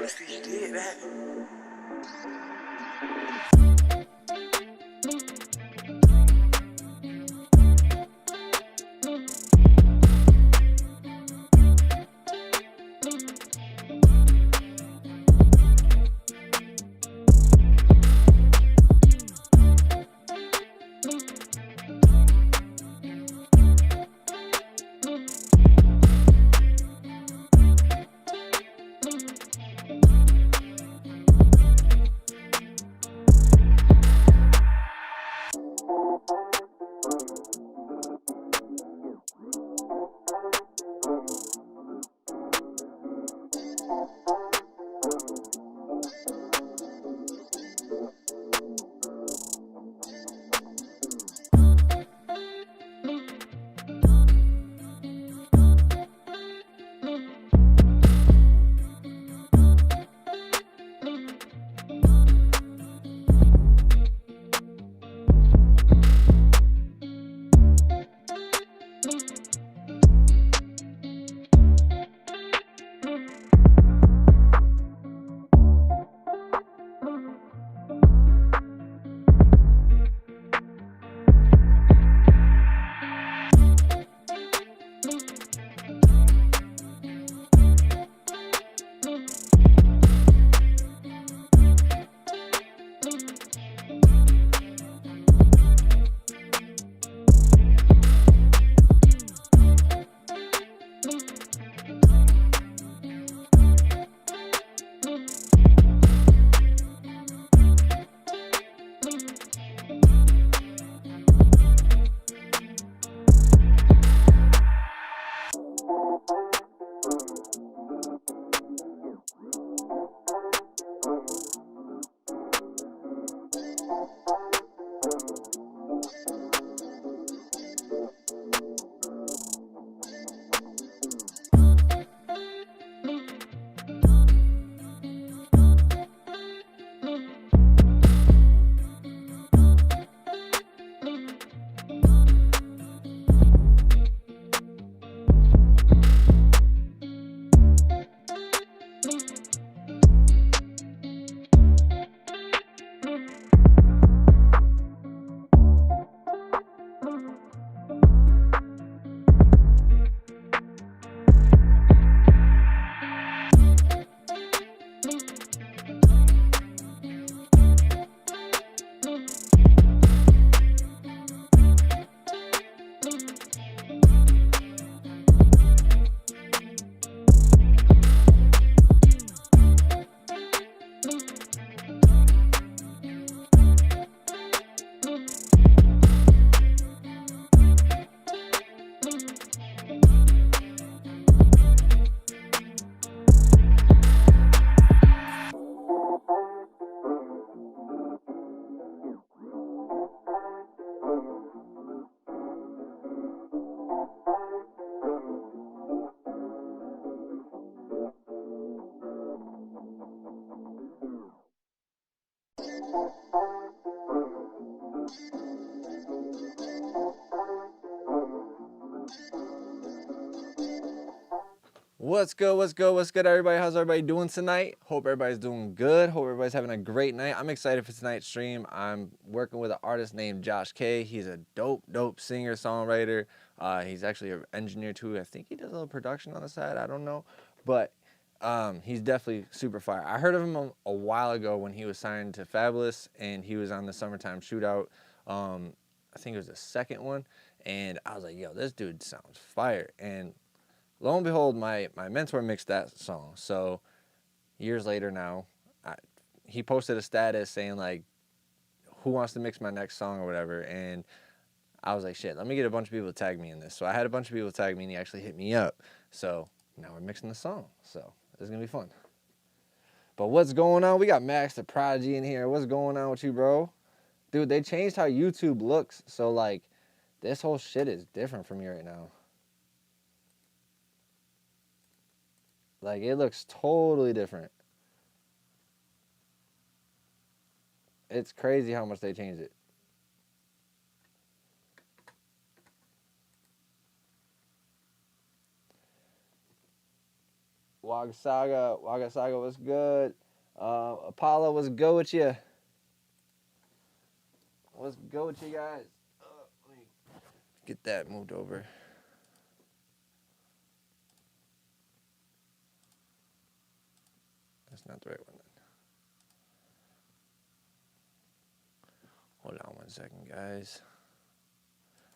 Dynasty, he did that. What's good, everybody? How's everybody doing tonight? Hope everybody's doing good. Hope everybody's having a great night. I'm excited for tonight's stream. I'm working with an artist named Josh K. He's a dope singer, songwriter. He's actually an engineer too. I think he does a little production on the side. I don't know. But he's definitely super fire. I heard of him a while ago when he was signed to Fabulous and he was on the Summertime Shootout. I think it was the second one. And I was like, yo, this dude sounds fire. And lo and behold, my mentor mixed that song. So years later now, he posted a status saying like, who wants to mix my next song or whatever. And I was like, shit, let me get a bunch of people to tag me in this. So I had a bunch of people tag me and he actually hit me up. So now we're mixing the song. So it's going to be fun. But what's going on? We got Max the Prodigy in here. What's going on with you, bro? Dude, they changed how YouTube looks. So like this whole shit is different from me right now. Like, it looks totally different. It's crazy how much they changed it. Wagasaga, what's good? Apollo, what's good with you? What's good with you guys? Let me get that moved over. That's not the right one. Hold on 1 second, guys.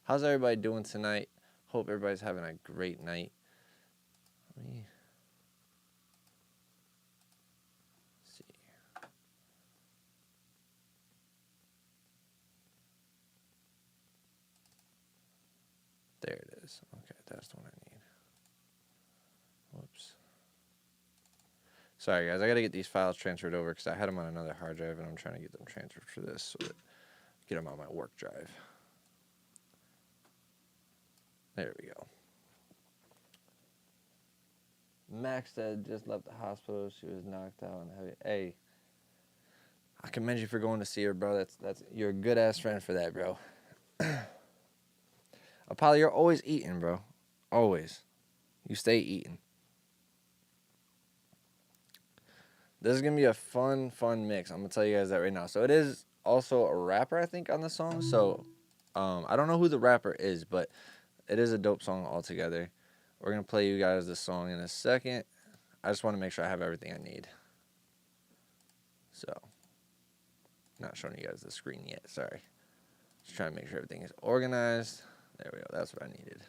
How's everybody doing tonight? Hope everybody's having a great night. Let me see. There it is. Okay, that's the one I need. Whoops. Sorry, guys. I got to get these files transferred over because I had them on another hard drive, and I'm trying to get them transferred for this so that get them on my work drive. There we go. Max said just left the hospital. She was knocked out and heavy. Hey, I commend you for going to see her, bro. That's you're a good ass friend for that, bro. Apollo, you're always eating, bro. Always. You stay eating. This is gonna be a fun mix. I'm gonna tell you guys that right now. So it is also a rapper, I think, on the song. So I don't know who the rapper is, but it is a dope song altogether. We're going to play you guys this song in a second. I just want to make sure I have everything I need. So, not showing you guys the screen yet, sorry. Just trying to make sure everything is organized. There we go, that's what I needed.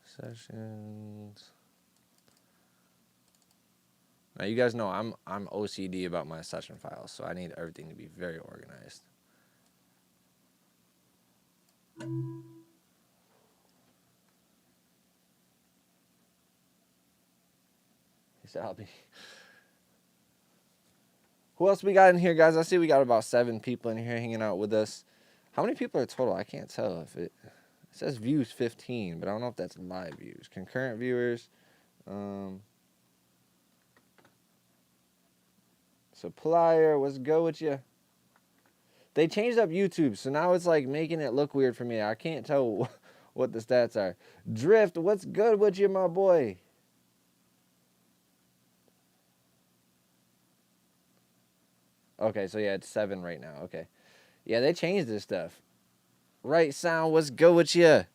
Sessions. Now, you guys know I'm OCD about my session files, so I need everything to be very organized. I'll be. Who else we got in here, guys? I see we got about 7 people in here hanging out with us. How many people are total? I can't tell if it says views 15, but I don't know if that's live views. Concurrent viewers. Supplier, what's good with you? They changed up YouTube, so now it's like making it look weird for me. I can't tell what the stats are. Drift, what's good with you, my boy? Okay, so yeah, it's 7 right now. Okay. Yeah, they changed this stuff. Right Sound, what's good with you?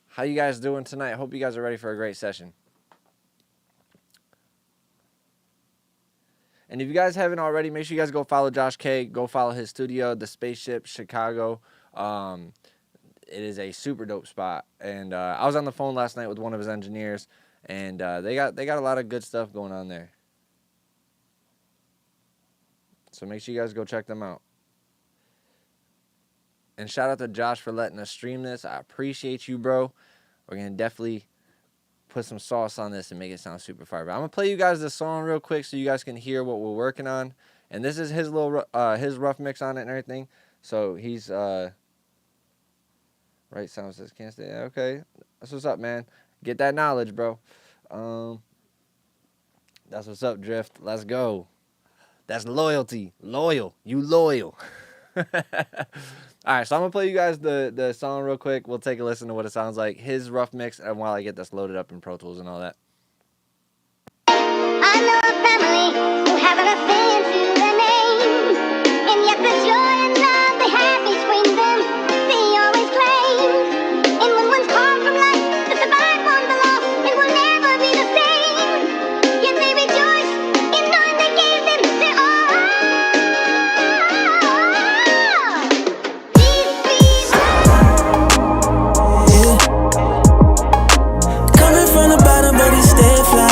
How you guys doing tonight? Hope you guys are ready for a great session. And if you guys haven't already, make sure you guys go follow Josh K. Go follow his studio, The Spaceship, Chicago. It is a super dope spot. And I was on the phone last night with one of his engineers, and they got a lot of good stuff going on there. So make sure you guys go check them out. And shout out to Josh for letting us stream this. I appreciate you, bro. We're going to definitely put some sauce on this and make it sound super fire. But I'm going to play you guys this song real quick so you guys can hear what we're working on. And this is his little his rough mix on it and everything. So he's right sound says can't stay. Okay. That's what's up, man. Get that knowledge, bro. That's what's up, Drift. Let's go. That's loyalty. Loyal. You loyal. All right, so I'm going to play you guys the song real quick. We'll take a listen to what it sounds like. His rough mix, and while I get this loaded up in Pro Tools and all that. I know a family who have an affair to their name, and yet the joy and love they have between them, they always claim. And when one's called from life to survive on the lost, it will never be the same. Yet they rejoice in knowing they gave them their all. Coming from the bottom, but he stay fly.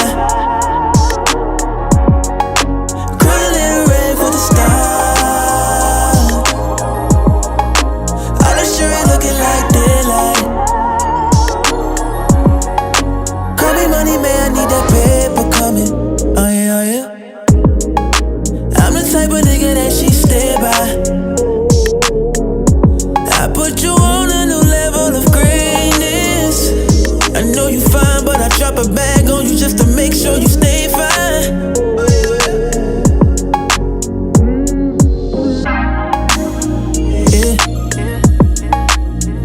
Cruising red for the stars. All the shit looking like daylight. Call me money, man, I need that paper coming. Oh yeah, oh yeah. I'm the type of nigga that she stay by. I put you on a new level of greatness. I know you fine, but I drop a bag on you just to make sure you stay fine. Yeah.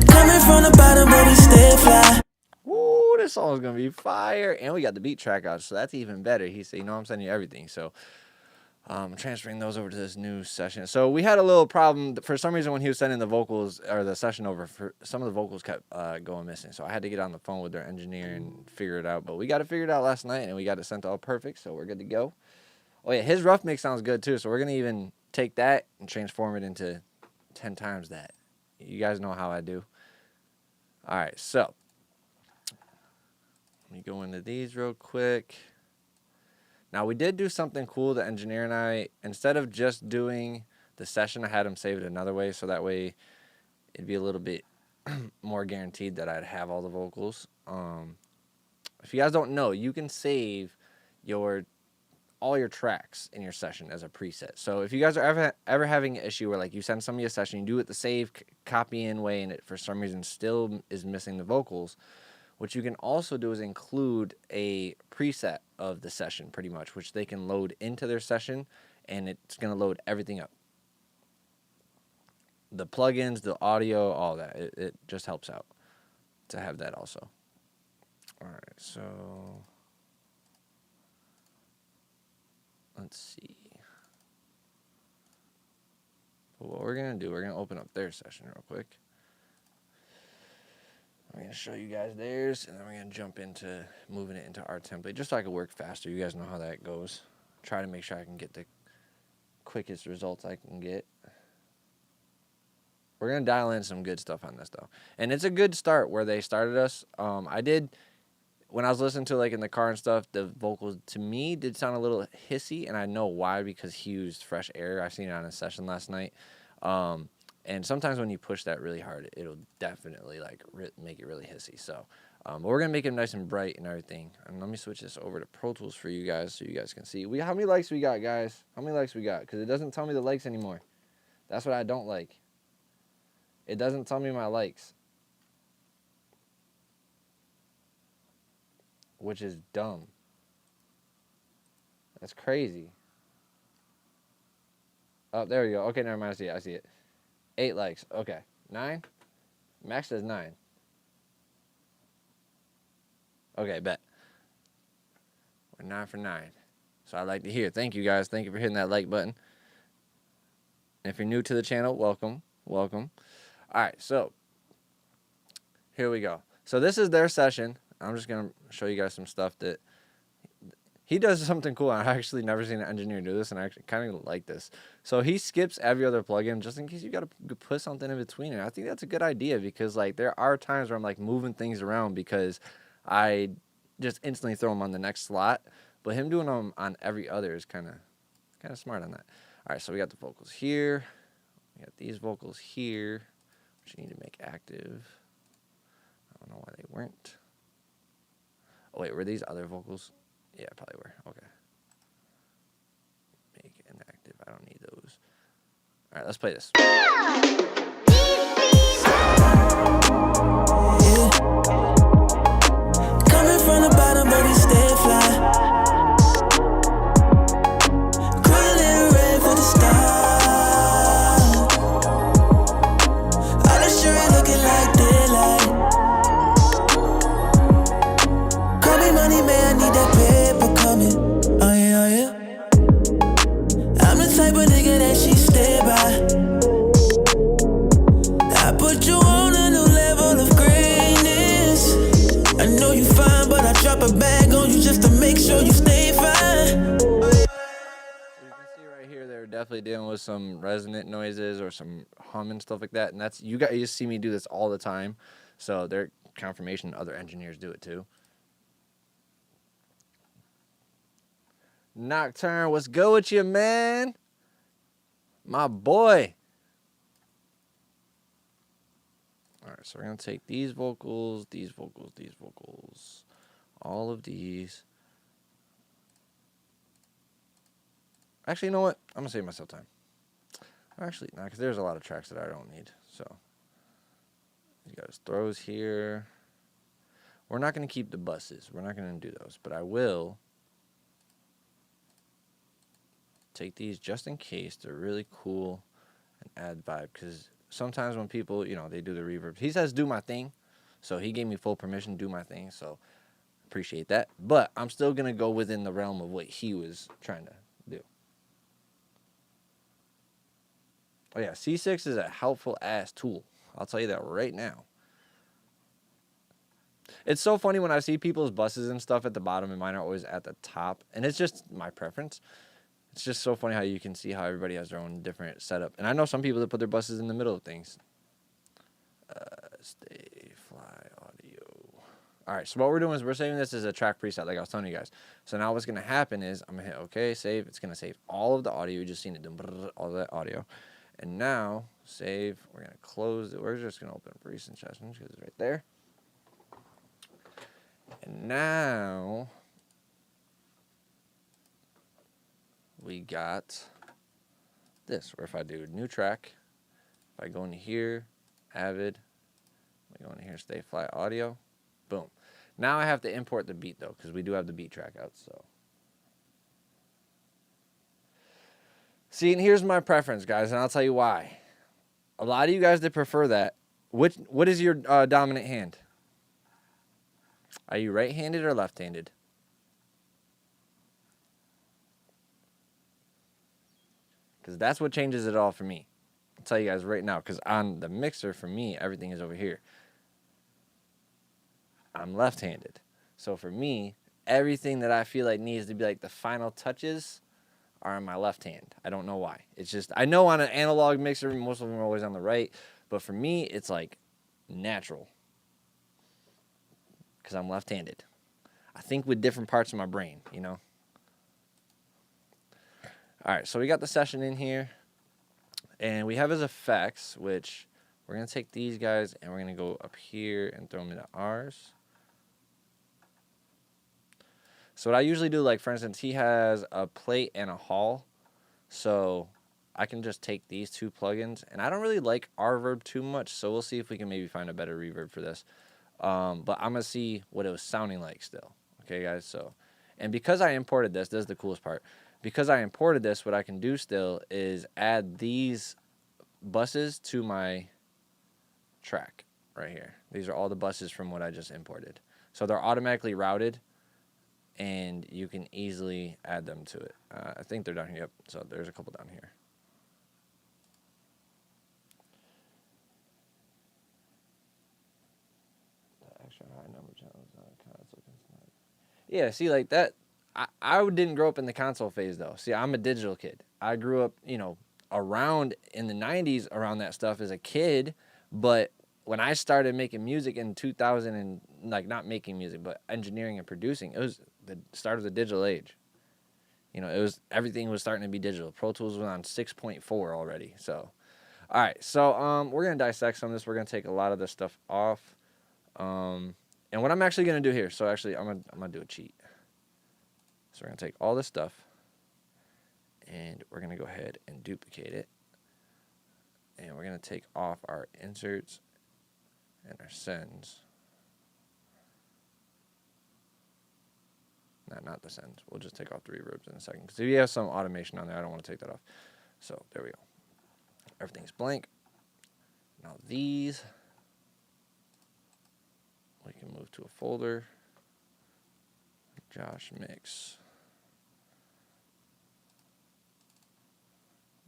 Coming from the bottom, but we stay fly. Woo, this song's gonna be fire. And we got the beat track out, so that's even better. He said, you know, I'm sending you everything. So transferring those over to this new session. So we had a little problem. For some reason, when he was sending the vocals or the session over, for some of the vocals kept going missing. So I had to get on the phone with their engineer and figure it out. But we got it figured out last night, and we got it sent all perfect, so we're good to go. Oh, yeah, his rough mix sounds good, too. So we're going to even take that and transform it into 10 times that. You guys know how I do. All right, so let me go into these real quick. Now, we did do something cool, the engineer and I. Instead of just doing the session, I had him save it another way, so that way it'd be a little bit more guaranteed that I'd have all the vocals. If you guys don't know, you can save all your tracks in your session as a preset. So if you guys are ever having an issue where, like, you send somebody a session, you do it the save, copy in way, and it for some reason still is missing the vocals, what you can also do is include a preset of the session, pretty much, which they can load into their session, and it's going to load everything up. The plugins, the audio, all that. It just helps out to have that also. All right, so let's see. What we're going to do, we're going to open up their session real quick. I'm going to show you guys theirs, and then we're going to jump into moving it into our template, just so I can work faster. You guys know how that goes. Try to make sure I can get the quickest results I can get. We're going to dial in some good stuff on this, though. And it's a good start where they started us. I did, when I was listening to, like, in the car and stuff, the vocals, to me, did sound a little hissy, and I know why, because he used fresh air. I seen it on his session last night. And sometimes when you push that really hard, it'll definitely, like, make it really hissy. So, but we're going to make it nice and bright and everything. And let me switch this over to Pro Tools for you guys so you guys can see. How many likes we got, guys? How many likes we got? Because it doesn't tell me the likes anymore. That's what I don't like. It doesn't tell me my likes. Which is dumb. That's crazy. Oh, there we go. Okay, never mind. I see it. 8 likes. Okay. 9? Max says 9. Okay, bet. We're 9 for 9. So I'd like to hear. Thank you, guys. Thank you for hitting that like button. And if you're new to the channel, welcome. Welcome. All right, so here we go. So this is their session. I'm just going to show you guys some stuff that he does something cool. I've actually never seen an engineer do this, and I actually kind of like this. So he skips every other plugin just in case you got to put something in between. And I think that's a good idea because, like, there are times where I'm, like, moving things around because I just instantly throw them on the next slot. But him doing them on every other is kind of smart on that. All right, so we got the vocals here. We got these vocals here, which you need to make active. I don't know why they weren't. Oh, wait, were these other vocals? Yeah, probably were. Okay. Make inactive. I don't need those. All right, let's play this. Yeah. Coming from the bottom, but we stay fly. Cruising red for the stars. All the shit looking like daylight. Call me money, man, I need that paper coming. Oh yeah, oh yeah. I'm the type of nigga that she stay by. I put you on a new level of greatness. I know you fine, but I drop a bag on you just to make sure you stay fine. So you can see right here, they're definitely dealing with some resonant noises or some hum and stuff like that. And that's, you guys see me do this all the time. So they're confirmation other engineers do it too. Nocturne, what's good with you, man? My boy. All right, so we're going to take these vocals, all of these. Actually, you know what? I'm going to save myself time. Actually, not, because there's a lot of tracks that I don't need. So, you got his throws here. We're not going to keep the buses. We're not going to do those, but I will take these just in case. They're really cool and add vibe, because sometimes when people, you know, they do the reverb, he says do my thing, so he gave me full permission to do my thing, so Appreciate that. But I'm still going to go within the realm of what he was trying to do. Oh, yeah. C6 is a helpful-ass tool. I'll tell you that right now. It's so funny when I see people's buses and stuff at the bottom and mine are always at the top. And it's just my preference. It's just so funny how you can see how everybody has their own different setup. And I know some people that put their buses in the middle of things. Stay fly audio. All right, so what we're doing is we're saving this as a track preset like I was telling you guys. So now what's going to happen is I'm going to hit OK, save. It's going to save all of the audio. You just seen it do all that audio. And now, save. We're going to close it. We're just going to open up recent sessions because it's right there. And now we got this, where if I do new track, if I go into here, Avid, I go into here, Stay Fly Audio, boom. Now I have to import the beat though, because we do have the beat track out, so. See, and here's my preference, guys, and I'll tell you why. A lot of you guys that prefer that, what is your dominant hand? Are you right-handed or left-handed? Because that's what changes it all for me. I'll tell you guys right now, because on the mixer, for me, everything is over here. I'm left-handed. So for me, everything that I feel like needs to be like the final touches are on my left hand. I don't know why. It's just, I know on an analog mixer, most of them are always on the right. But for me, it's like natural. Because I'm left-handed. I think with different parts of my brain, you know. All right, so we got the session in here. And we have his effects, which we're going to take these guys and we're going to go up here and throw them into ours. So what I usually do, like for instance, he has a plate and a hall. So I can just take these two plugins. And I don't really like reverb too much, so we'll see if we can maybe find a better reverb for this. But I'm going to see what it was sounding like still. Okay, guys? So, and because I imported this is the coolest part. Because I imported this, what I can do still is add these buses to my track right here. These are all the buses from what I just imported. So they're automatically routed, and you can easily add them to it. I think they're down here. Yep, so there's a couple down here. Yeah, see, like that, I didn't grow up in the console phase, though. See, I'm a digital kid. I grew up, you know, around in the 90s around that stuff as a kid, but when I started making music in 2000 and, like, not making music, but engineering and producing, it was the start of the digital age. You know, it was, everything was starting to be digital. Pro Tools was on 6.4 already, so. All right, so we're going to dissect some of this. We're going to take a lot of this stuff off. And what I'm actually going to do here, so actually I'm going to do a cheat. So we're going to take all this stuff, and we're going to go ahead and duplicate it. And we're going to take off our inserts and our sends. Not the sends. We'll just take off the reverbs in a second. Because if you have some automation on there, I don't want to take that off. So there we go. Everything's blank. Now these, we can move to a folder. Josh Mix.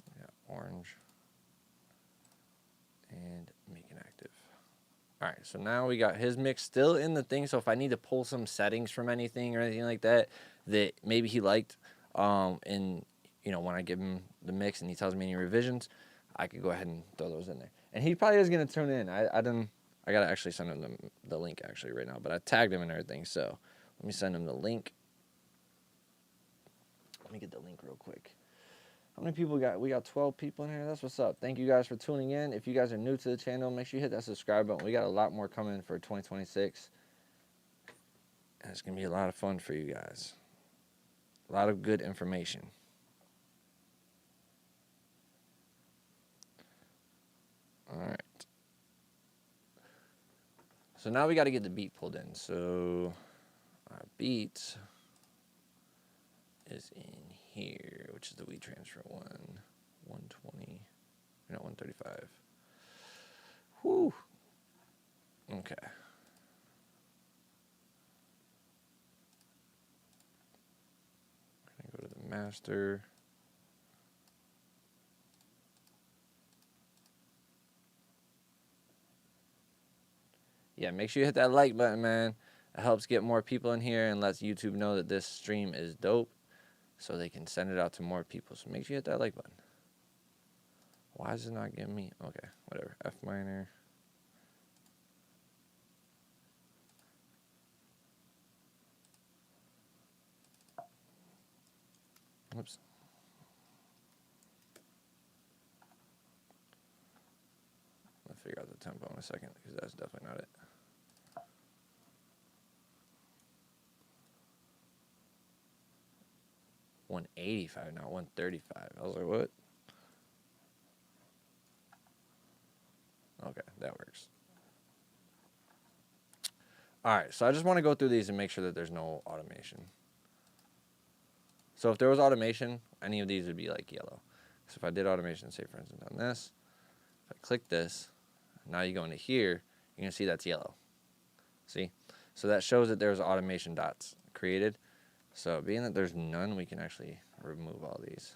We got orange. And make it active. All right, so now we got his mix still in the thing. So if I need to pull some settings from anything or anything like that that maybe he liked, and you know, when I give him the mix and he tells me any revisions, I could go ahead and throw those in there. And he probably is gonna tune in. I gotta actually send him the link actually right now, but I tagged him and everything. So let me send him the link. Let me get the link real quick. How many people we got? We got 12 people in here. That's what's up. Thank you guys for tuning in. If you guys are new to the channel, make sure you hit that subscribe button. We got a lot more coming for 2026. And it's going to be a lot of fun for you guys. A lot of good information. All right. So now we got to get the beat pulled in. So our beat is in here, which is the weed transfer 120, not 135. Whew. Okay. master. Yeah, make sure you hit that like button, man. It helps get more people in here and lets YouTube know that this stream is dope so they can send it out to more people. So make sure you hit that like button. Why is it not giving me? Okay, whatever. F minor. Oops. I'll figure out the tempo in a second because that's definitely not it. $185, not $135. I was like, what? Okay, that works. All right, so I just want to go through these and make sure that there's no automation. So if there was automation, any of these would be like yellow. So if I did automation, say for instance on this, if I click this, now you go into here, you're gonna see that's yellow. See? So that shows that there's automation dots created. So being that there's none, we can actually remove all these.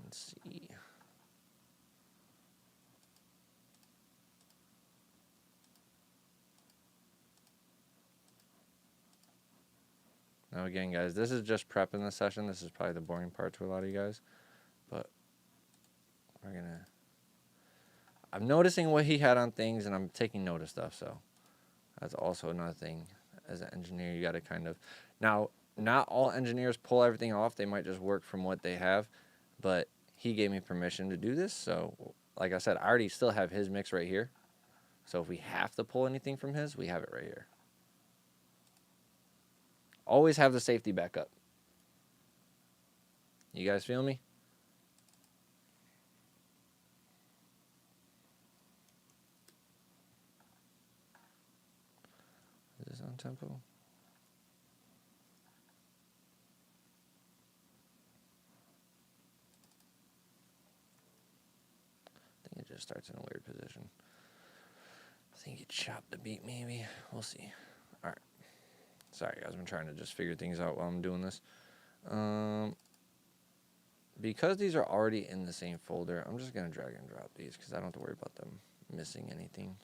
Let's see. Now again, guys, this is just prepping the session. This is probably the boring part to a lot of you guys. But we're gonna... I'm noticing what he had on things, and I'm taking note of stuff, so that's also another thing. As an engineer, you gotta kind of... Now, not all engineers pull everything off. They might just work from what they have, but he gave me permission to do this, so like I said, I already still have his mix right here. So if we have to pull anything from his, we have it right here. Always have the safety backup. You guys feel me? Is this on tempo? I think it just starts in a weird position. I think it chopped the beat maybe. We'll see. All right. Sorry, guys. I'm trying to just figure things out while I'm doing this. Because these are already in the same folder, I'm just going to drag and drop these because I don't have to worry about them missing anything.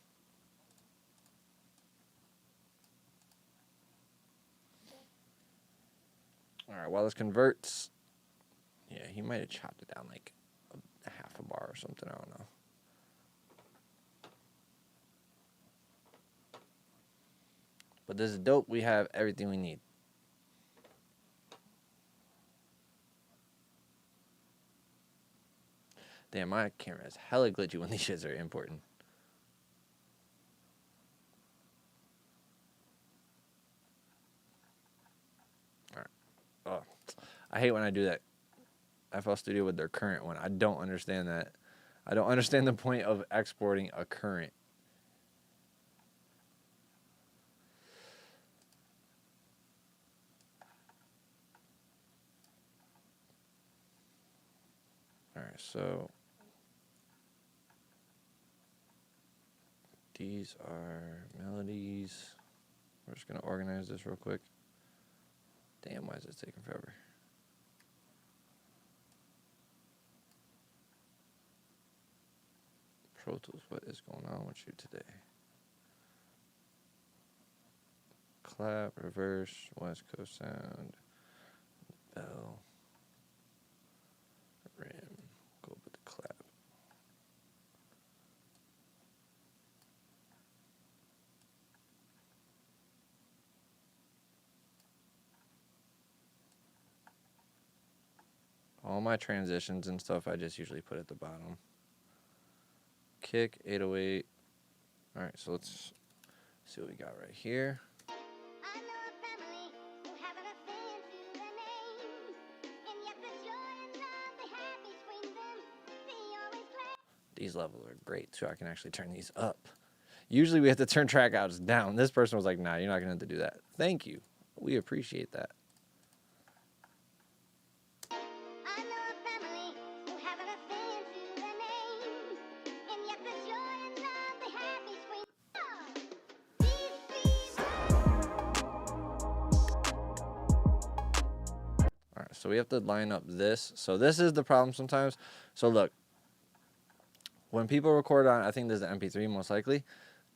All right, while this converts, yeah, he might have chopped it down like a half a bar or something. I don't know. But this is dope. We have everything we need. Damn, my camera is hella glitchy when these shits are important. Alright. Oh, I hate when I do that. FL Studio with their current one. I don't understand that. I don't understand the point of exporting a current. Alright, so these are melodies. We're just going to organize this real quick. Damn, why is this taking forever? Protools, what is going on with you today? Clap, reverse, West Coast sound, bell, rim, go with the clap. All my transitions and stuff I just usually put at the bottom. Kick, 808. All right, so let's see what we got right here. I know a family who have an affair to their name, and yet the joy and love they have between them, they always claim. These levels are great, too. I can actually turn these up. Usually we have to turn track outs down. This person was like, nah, you're not going to have to do that. Thank you. We appreciate that. I know a family who have an affair to their name, and yet the joy and love they have between. These So we have to line up this. So this is the problem sometimes. So look, when people record on, I think this is the MP3 most likely,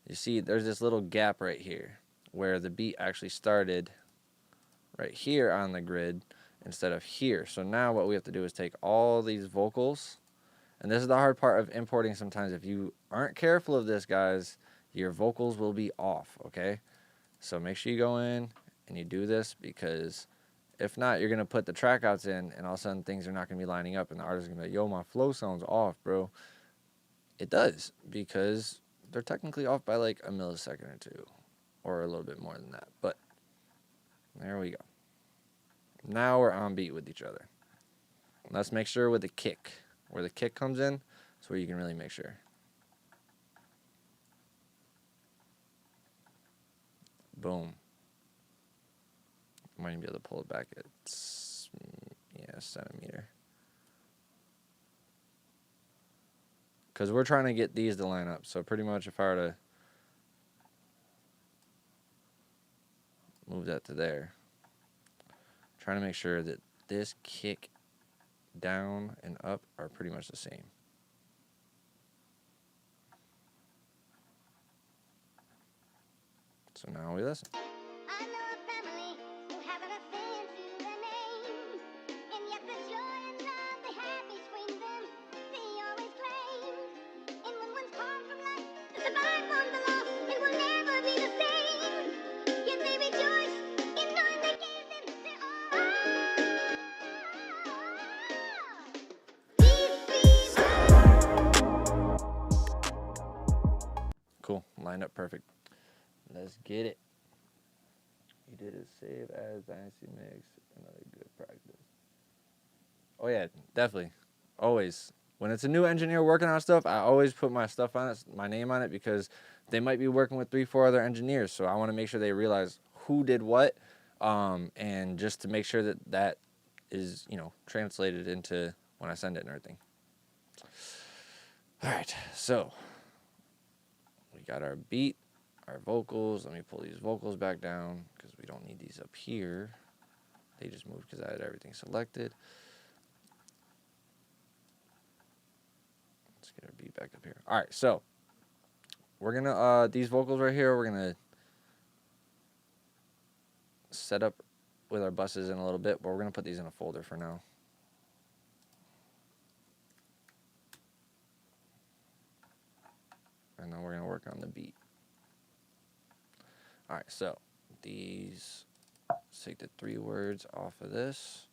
you see there's this little gap right here where the beat actually started right here on the grid instead of here. So now what we have to do is take all these vocals, and this is the hard part of importing sometimes. If you aren't careful of this, guys, your vocals will be off, okay? So make sure you go in and you do this, because if not, you're going to put the track outs in, and all of a sudden things are not going to be lining up, and the artist is going to be like, yo, my flow sounds off, bro. It does, because they're technically off by like a millisecond or two, or a little bit more than that. But there we go. Now we're on beat with each other. Let's make sure with the kick. Where the kick comes in, that's where you can really make sure. Boom. Might even be able to pull it back at, yeah, centimeter. Because we're trying to get these to line up. So pretty much if I were to move that to there, trying to make sure that this kick down and up are pretty much the same. So now we listen. I know a family who have an affair to their name, and yet the joy and love they have between them, they always claim. And when one's torn from life, to survive on the loss, it will never be the same. Yet they rejoice in knowing they gave them their all. Cool. Lined up perfect. Let's get it. You did a save as Dynasty mix. Another good practice. Oh yeah, definitely. Always. When it's a new engineer working on stuff, I always put my stuff on it, my name on it, because they might be working with 3-4 other engineers. So I want to make sure they realize who did what, and just to make sure that that is, you know, translated into when I send it and everything. All right, so we got our beat, our vocals. Let me pull these vocals back down because we don't need these up here. They just moved because I had everything selected. Let's get our beat back up here. All right, so we're gonna these vocals right here, we're gonna set up with our buses in a little bit, but we're gonna put these in a folder for now. And then we're gonna work on the beat. All right, so these, let's take the 3 words off of this.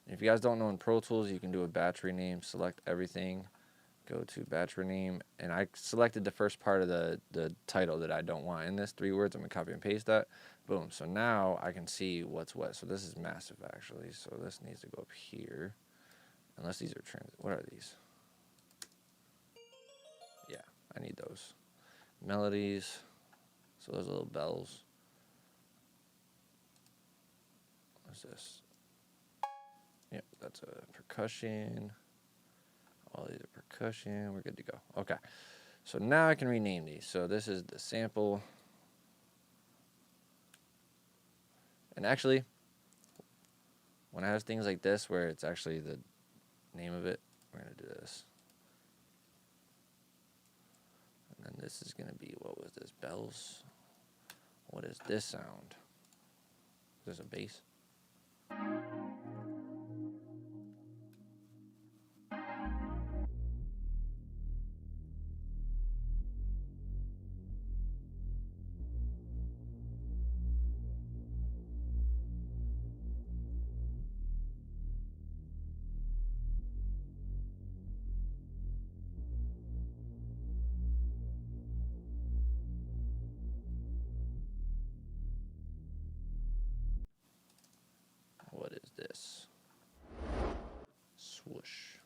And if you guys don't know, in Pro Tools, you can do a batch rename, select everything, go to batch rename, and I selected the first part of the title that I don't want in this 3 words. I'm gonna copy and paste that. Boom. So now I can see what's what. So this is massive actually. So this needs to go up here, unless these are what are these? Yeah, I need those. Melodies. So those little bells. What's this? Yep, that's a percussion. All these are percussion. We're good to go. Okay. So now I can rename these. So this is the sample. And actually, when I have things like this where it's actually the name of it, we're going to do this. And then this is going to be, what was this? Bells. What is this sound? Is this a bass? What is this? Swoosh.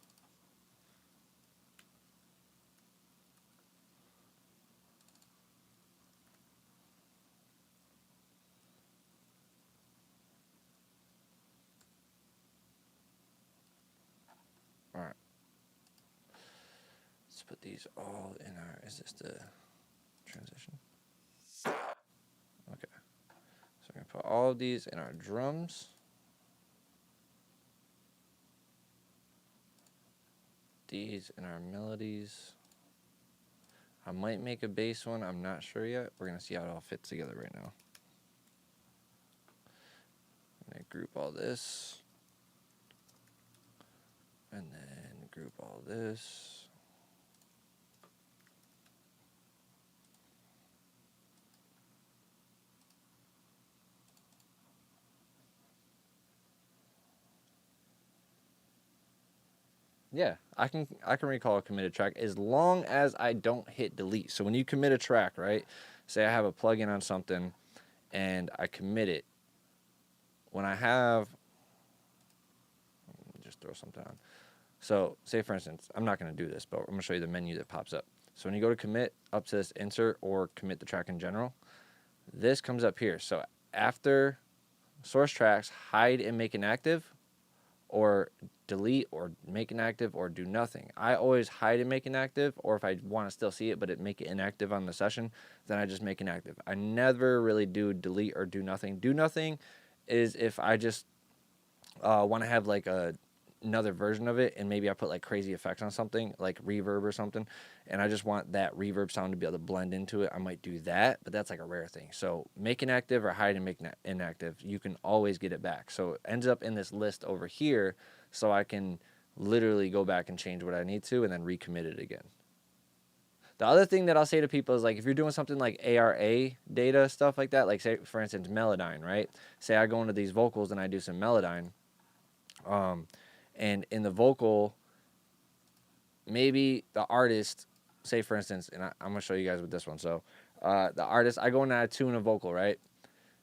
All right. Let's put these all in our, is this the transition? Okay. So we're going to put all of these in our drums. these in our melodies. I might make a bass one. I'm not sure yet. We're going to see how it all fits together right now. I'm going to group all this. And then group all this. Yeah, I can recall a committed track as long as I don't hit delete. So when you commit a track, right? Say I have a plugin on something and I commit it. When I have, let me just throw something on. So say for instance, I'm not going to do this, but I'm going to show you the menu that pops up. So when you go to commit up to this insert or commit the track in general, this comes up here. So after source tracks, hide and make inactive, or delete or make inactive or do nothing. I always hide and make inactive, or if I want to still see it but make it inactive on the session, then I just make inactive. I never really do delete or do nothing. Do nothing is if I just want to have like another version of it, and maybe I put like crazy effects on something like reverb or something, and I just want that reverb sound to be able to blend into it. I might do that, but that's like a rare thing. So make inactive or hide and make inactive, you can always get it back. So it ends up in this list over here, so I can literally go back and change what I need to and then recommit it again. The other thing that I'll say to people is, like, if you're doing something like ARA data, stuff like that, like say for instance Melodyne, right? Say I go into these vocals and I do some Melodyne, and in the vocal, maybe the artist, say for instance, and I'm going to show you guys with this one. So the artist, I go in and I tune a vocal, right?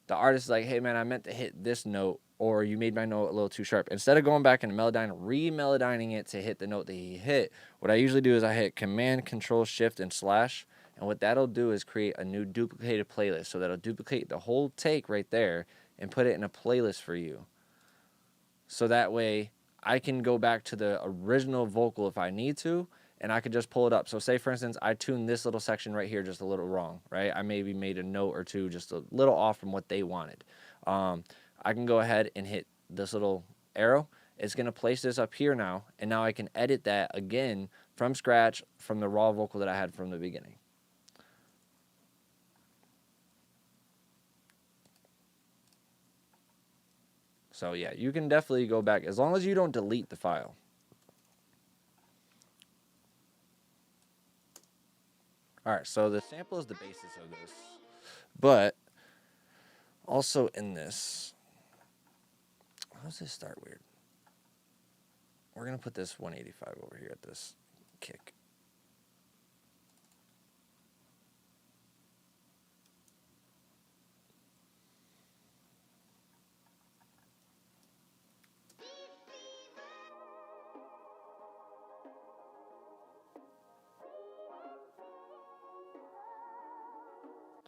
The artist is like, hey man, I meant to hit this note, or you made my note a little too sharp. Instead of going back into Melodyne, re-Melodyning it to hit the note that he hit, what I usually do is I hit Command, Control, Shift, and Slash. And what that'll do is create a new duplicated playlist. So that'll duplicate the whole take right there and put it in a playlist for you. So that way I can go back to the original vocal if I need to, and I could just pull it up. So say, for instance, I tuned this little section right here just a little wrong, right? I maybe made a note or two just a little off from what they wanted. I can go ahead and hit this little arrow. It's going to place this up here now, and now I can edit that again from scratch from the raw vocal that I had from the beginning. So yeah, you can definitely go back as long as you don't delete the file. All right, so the sample is the basis of this, but also in this, how does this start weird? We're gonna put this 185 over here at this kick.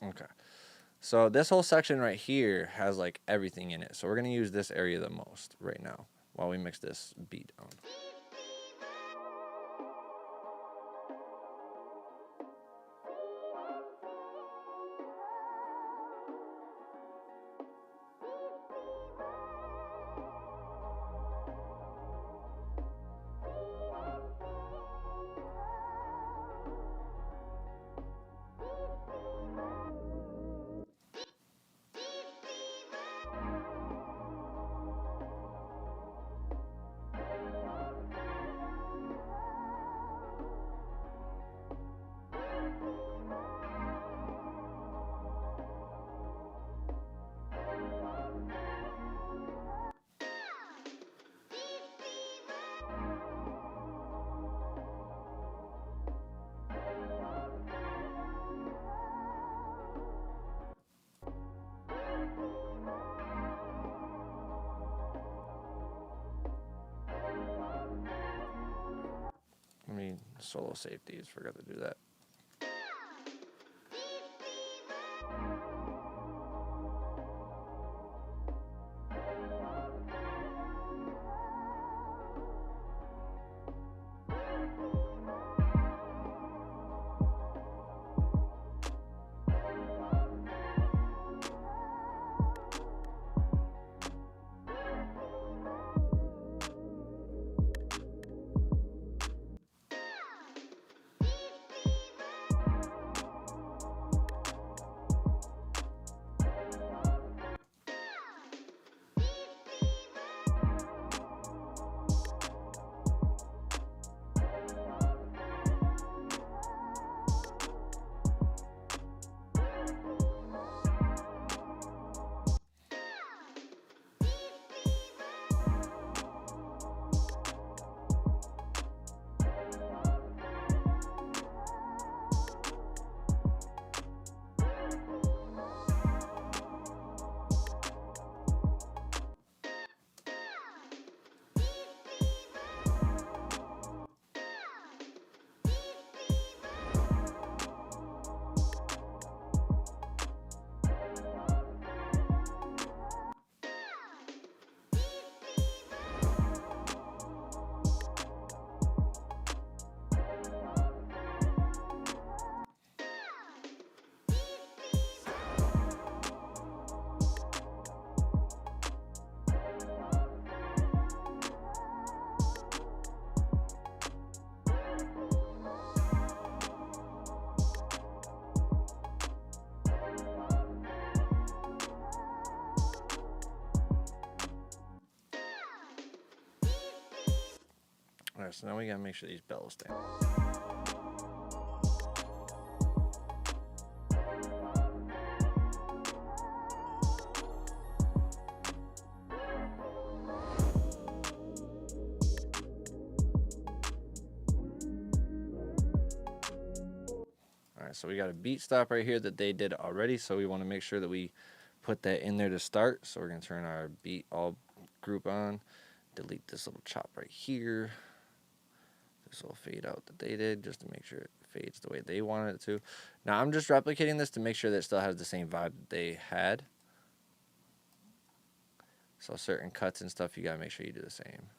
Okay, so this whole section right here has like everything in it. So we're going to use this area the most right now while we mix this beat down. Let me solo save these, forgot to do that. Alright, so now we gotta make sure these bellows stay. Alright, so we got a beat stop right here that they did already, so we want to make sure that we put that in there to start. So we're going to turn our beat all group on, delete this little chop right here, this little fade out that they did, just to make sure it fades the way they wanted it to. Now I'm just replicating this to make sure that it still has the same vibe that they had. So certain cuts and stuff, you got to make sure you do the same.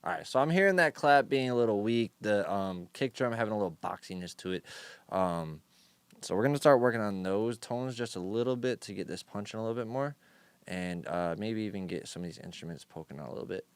Alright, so I'm hearing that clap being a little weak, the kick drum having a little boxiness to it. So we're going to start working on those tones just a little bit to get this punching a little bit more. And maybe even get some of these instruments poking out a little bit.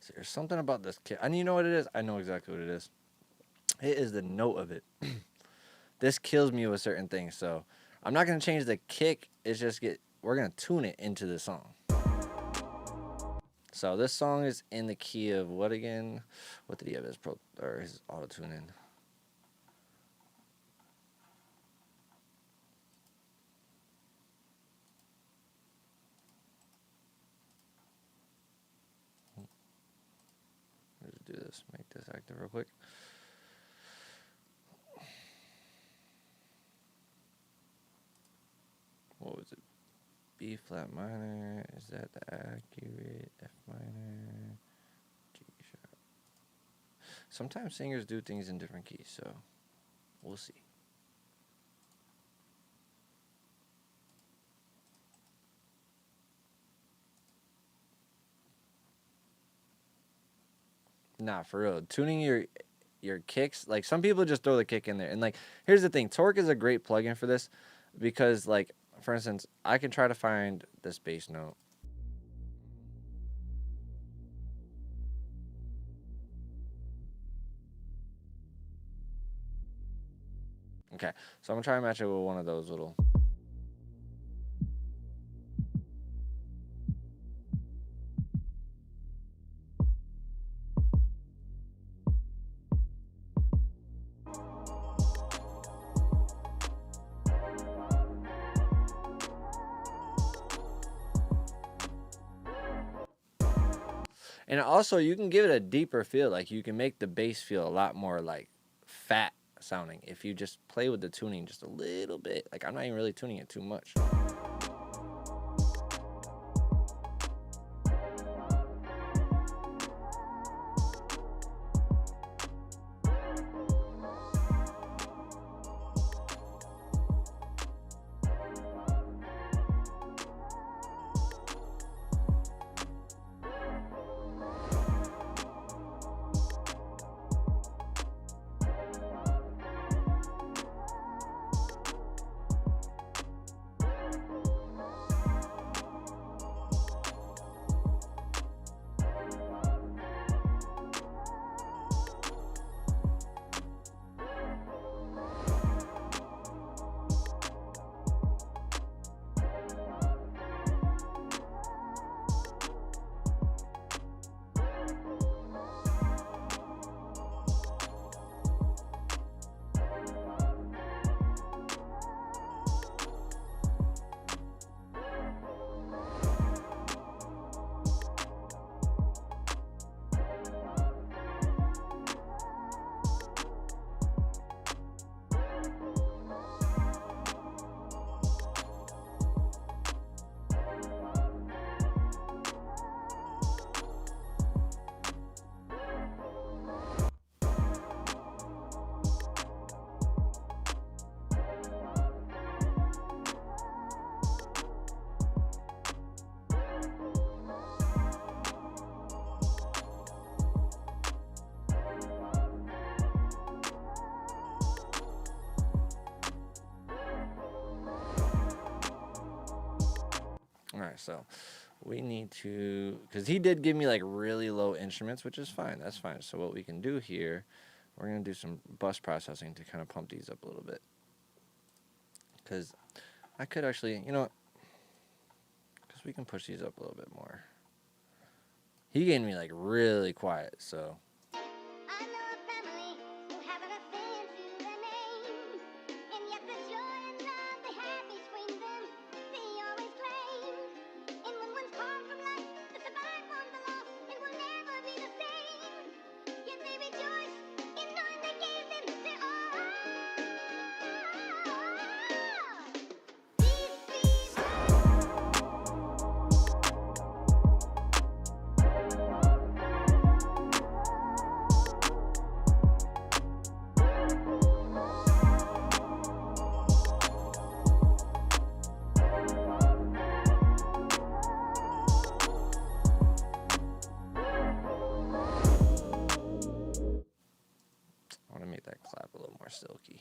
So there's something about this kick. And you know what it is? I know exactly what it is. It is the note of it. This kills me with certain things. So I'm not going to change the kick. It's just we're going to tune it into the song. So this song is in the key of what again? What did he have his auto tune in? Let's do this. Make this active real quick. What was it? B flat minor. Is that the accurate F minor? G sharp. Sometimes singers do things in different keys, so We'll see. Nah, for real. Tuning your kicks, like some people just throw the kick in there. And like here's the thing, Torque is a great plugin for this because like for instance, I can try to find this bass note. Okay, so I'm gonna try to match it with one of those little. And also, you can give it a deeper feel. Like, you can make the bass feel a lot more, like, fat sounding if you just play with the tuning just a little bit. Like, I'm not even really tuning it too much. Alright, so we need to, because he did give me like really low instruments, which is fine, that's fine. So what we can do here, we're going to do some bus processing to kind of pump these up a little bit. Because I could actually, you know what, because we can push these up a little bit more. He gave me like really quiet, so. I know a family who have an affair to their name, and yet the joy and love they have between them, they always claim. And when one's torn from life, to survive on the loss, it will never be the same. Yet they rejoice in knowing they gave them their all. I want to make that clap a little more silky.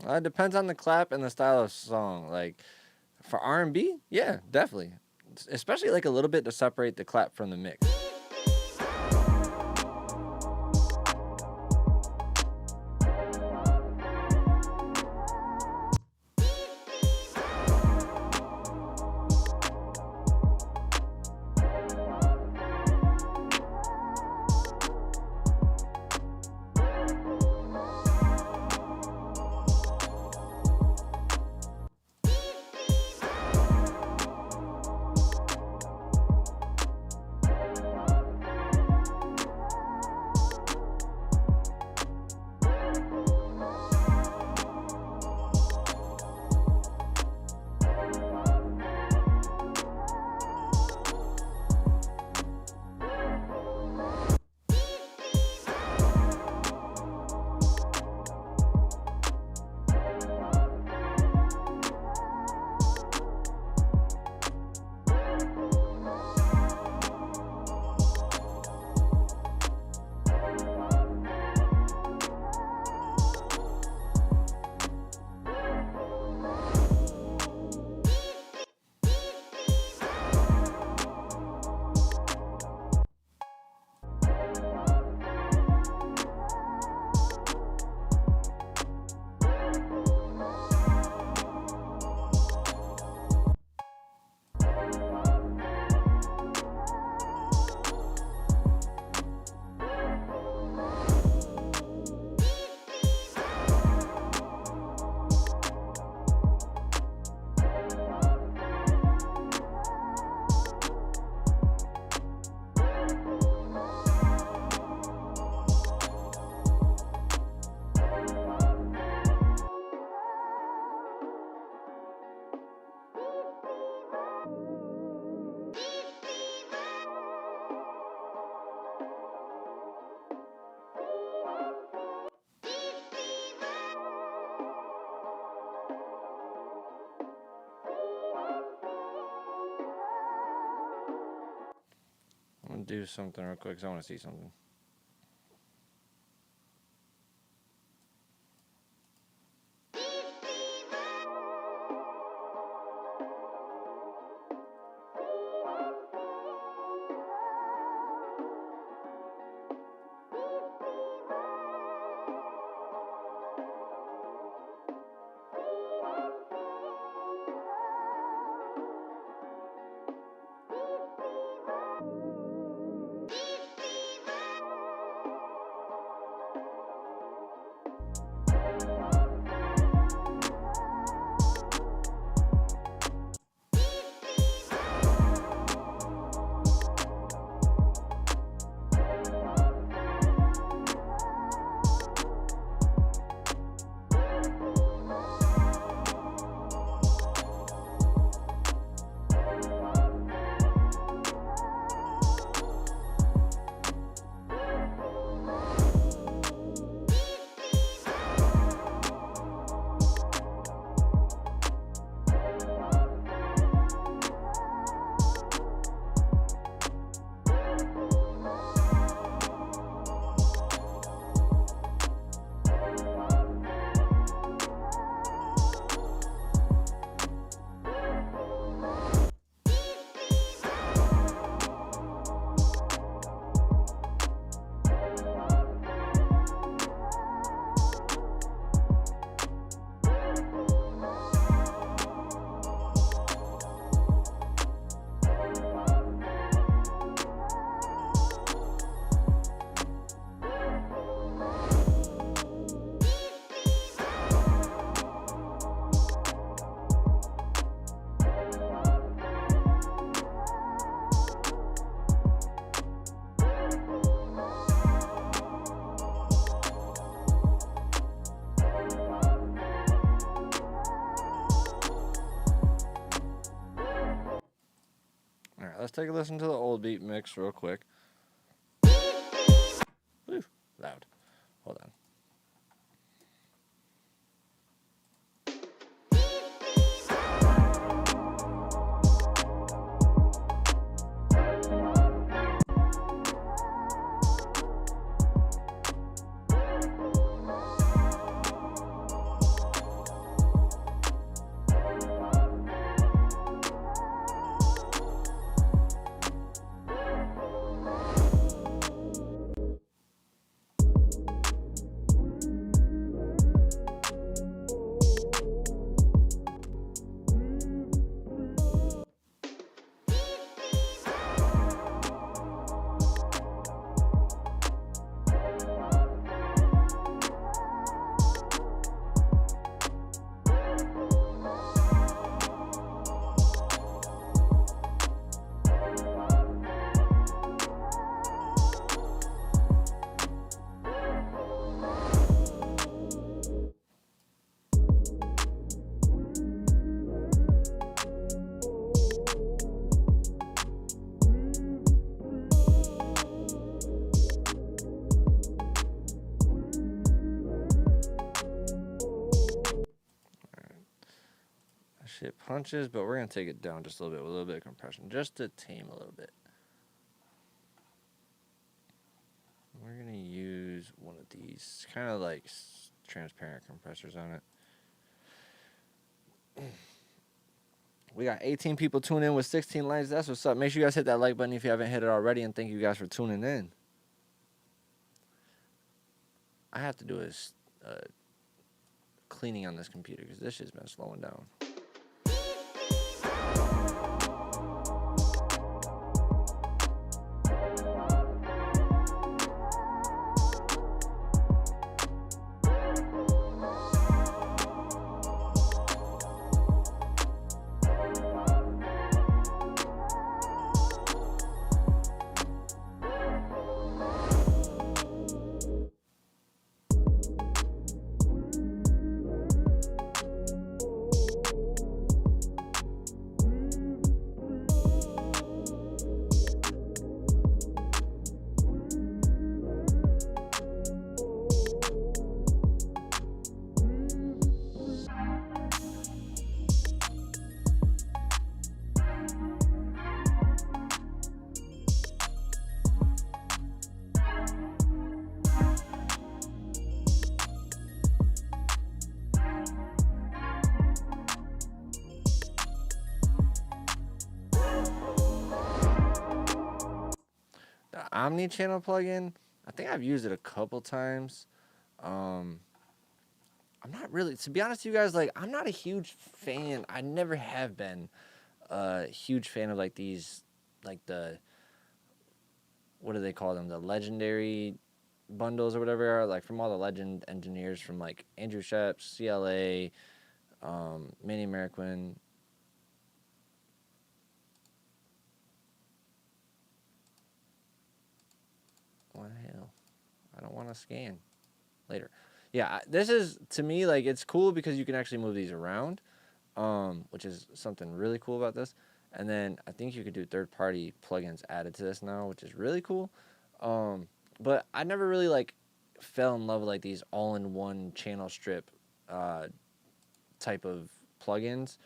It depends on the clap and the style of song. Like for R&B, yeah, definitely. Especially like a little bit to separate the clap from the mix. gonna do something real quick 'cause I want to see something. Alright, let's take a listen to the old beat mix real quick. Whew, loud. Hold on. Shit punches, but we're going to take it down just a little bit with a little bit of compression, just to tame a little bit. We're going to use one of these kind of like transparent compressors on it. We got 18 people tuning in with 16 likes. That's what's up. Make sure you guys hit that like button if you haven't hit it already, and thank you guys for tuning in. I have to do a cleaning on this computer because this shit's been slowing down. omni-channel plugin, I think I've used it a couple times. I'm not really, to be honest with you guys, like, I'm not a huge fan. I never have been a huge fan of, like, these, like, what do they call them? The legendary bundles or whatever, like, from all the legend engineers from, like, Andrew Sheps, CLA, Manny Marquin. What the hell? I don't want to scan later. Yeah, this is, to me, like, it's cool because you can actually move these around, which is something really cool about this. And then I think you could do third-party plugins added to this now, which is really cool. But I never really, like, fell in love with, like, these all-in-one channel strip type of plugins.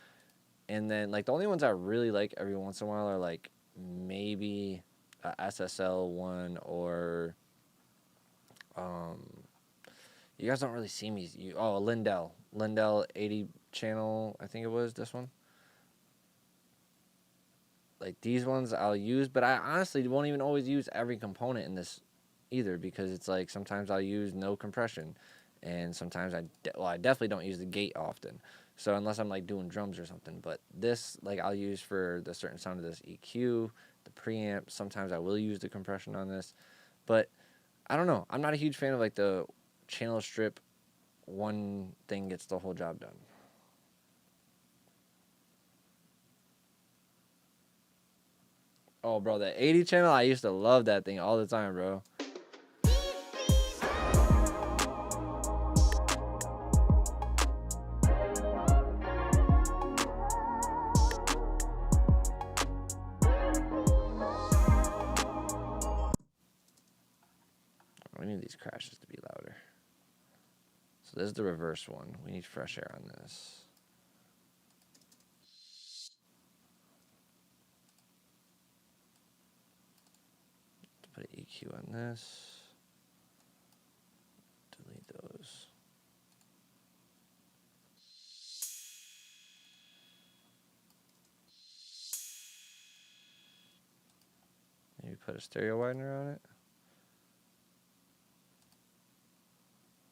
And then, like, the only ones I really like every once in a while are, like, maybe a SSL one, or you guys don't really see me. Lindell 80 channel, I think it was this one. Like, these ones I'll use, but I honestly won't even always use every component in this either, because it's like sometimes I'll use no compression, and sometimes I definitely don't use the gate often. So unless I'm like doing drums or something, but this, like, I'll use for the certain sound of this EQ, the preamp. Sometimes I will use the compression on this, but I don't know. I'm not a huge fan of, like, the channel strip, one thing gets the whole job done. Oh, bro, the 80 channel, I used to love that thing all the time, bro. We need these crashes to be louder. So this is the reverse one. We need fresh air on this. Put an EQ on this. Delete those. Maybe put a stereo widener on it.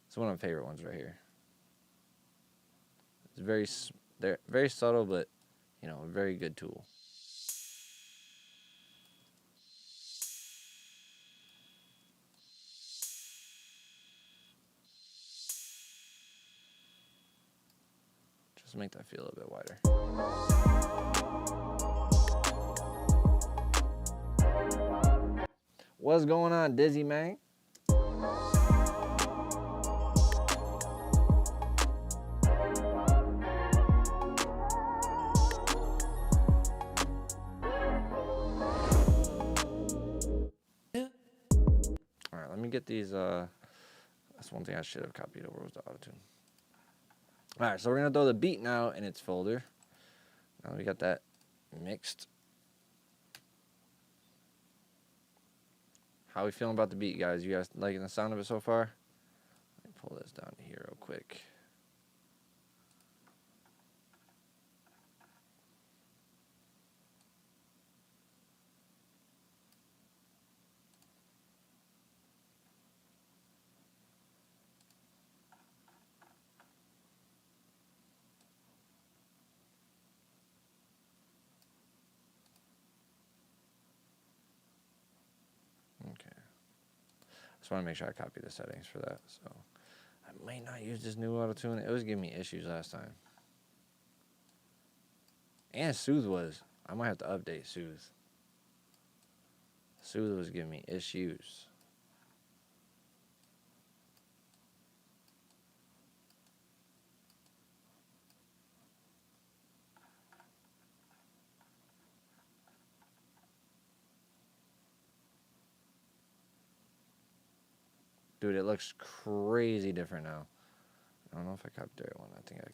It's one of my favorite ones right here. It's they're very subtle, but, you know, a very good tool. Just make that feel a little bit wider. What's going on, Dizzy man? Alright, let me get these, that's one thing I should have copied over, was the auto-tune. Alright, so we're going to throw the beat now in its folder. Now we got that mixed. How we feeling about the beat, guys? You guys liking the sound of it so far? Let me pull this down here real quick. Okay. Just want to make sure I copy the settings for that. So I might not use this new auto-tune. It was giving me issues last time. And Soothe was. I might have to update Soothe. Soothe was giving me issues. Dude, it looks crazy different now. I don't know if I copied the right one. I think I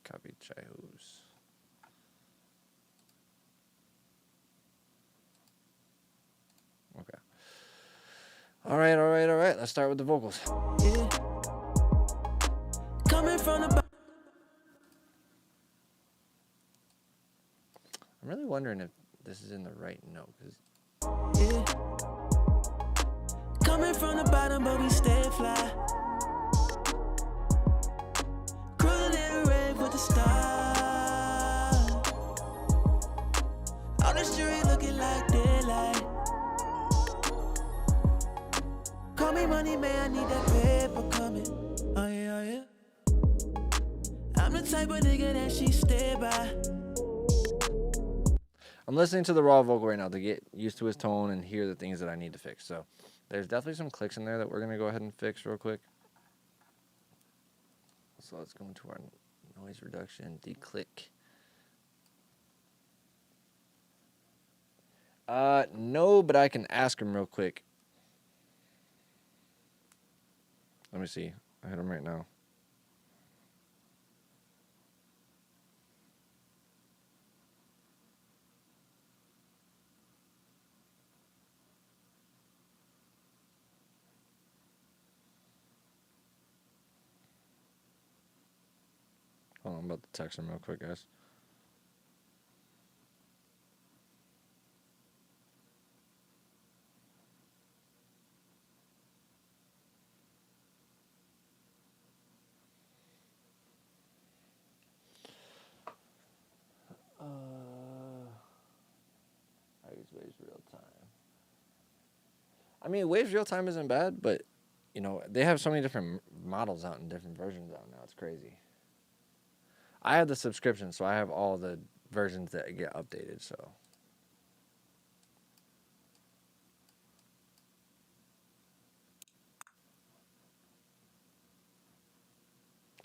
copied Chaihu's. Okay. All right. Let's start with the vocals. Yeah. Coming from the I'm really wondering if this is in the right note, because yeah. Coming from the bottom, but we stay fly. Cruising in a rave with the stars. All the street looking like daylight. Call me money, man, I need that paper coming. Oh yeah, oh yeah. I'm the type of nigga that she stay by. I'm listening to the raw vocal right now to get used to his tone and hear the things that I need to fix. So there's definitely some clicks in there that we're going to go ahead and fix real quick. So let's go into our noise reduction, declick. No, but I can ask him real quick. Let me see. I hit him right now. Hold on, I'm about to text him real quick, guys. I use Waves Real Time. I mean, Waves Real Time isn't bad, but, you know, they have so many different models out and different versions out now. It's crazy. I have the subscription, so I have all the versions that get updated, so.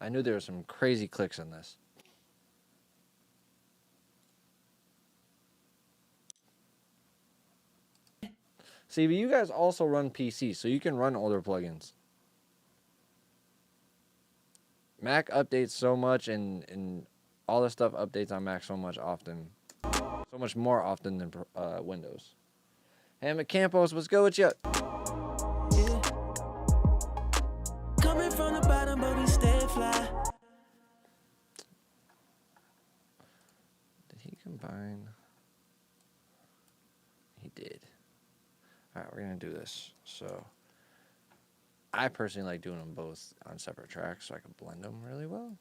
I knew there were some crazy clicks in this. See, but you guys also run PC, so you can run older plugins. Mac updates so much, and all this stuff updates on Mac so much more often than Windows. Hey, McCampos, what's good with you? Yeah. Coming from the bottom, but we stay fly. Did he combine? He did. All right, we're gonna do this. So, I personally like doing them both on separate tracks so I can blend them really well.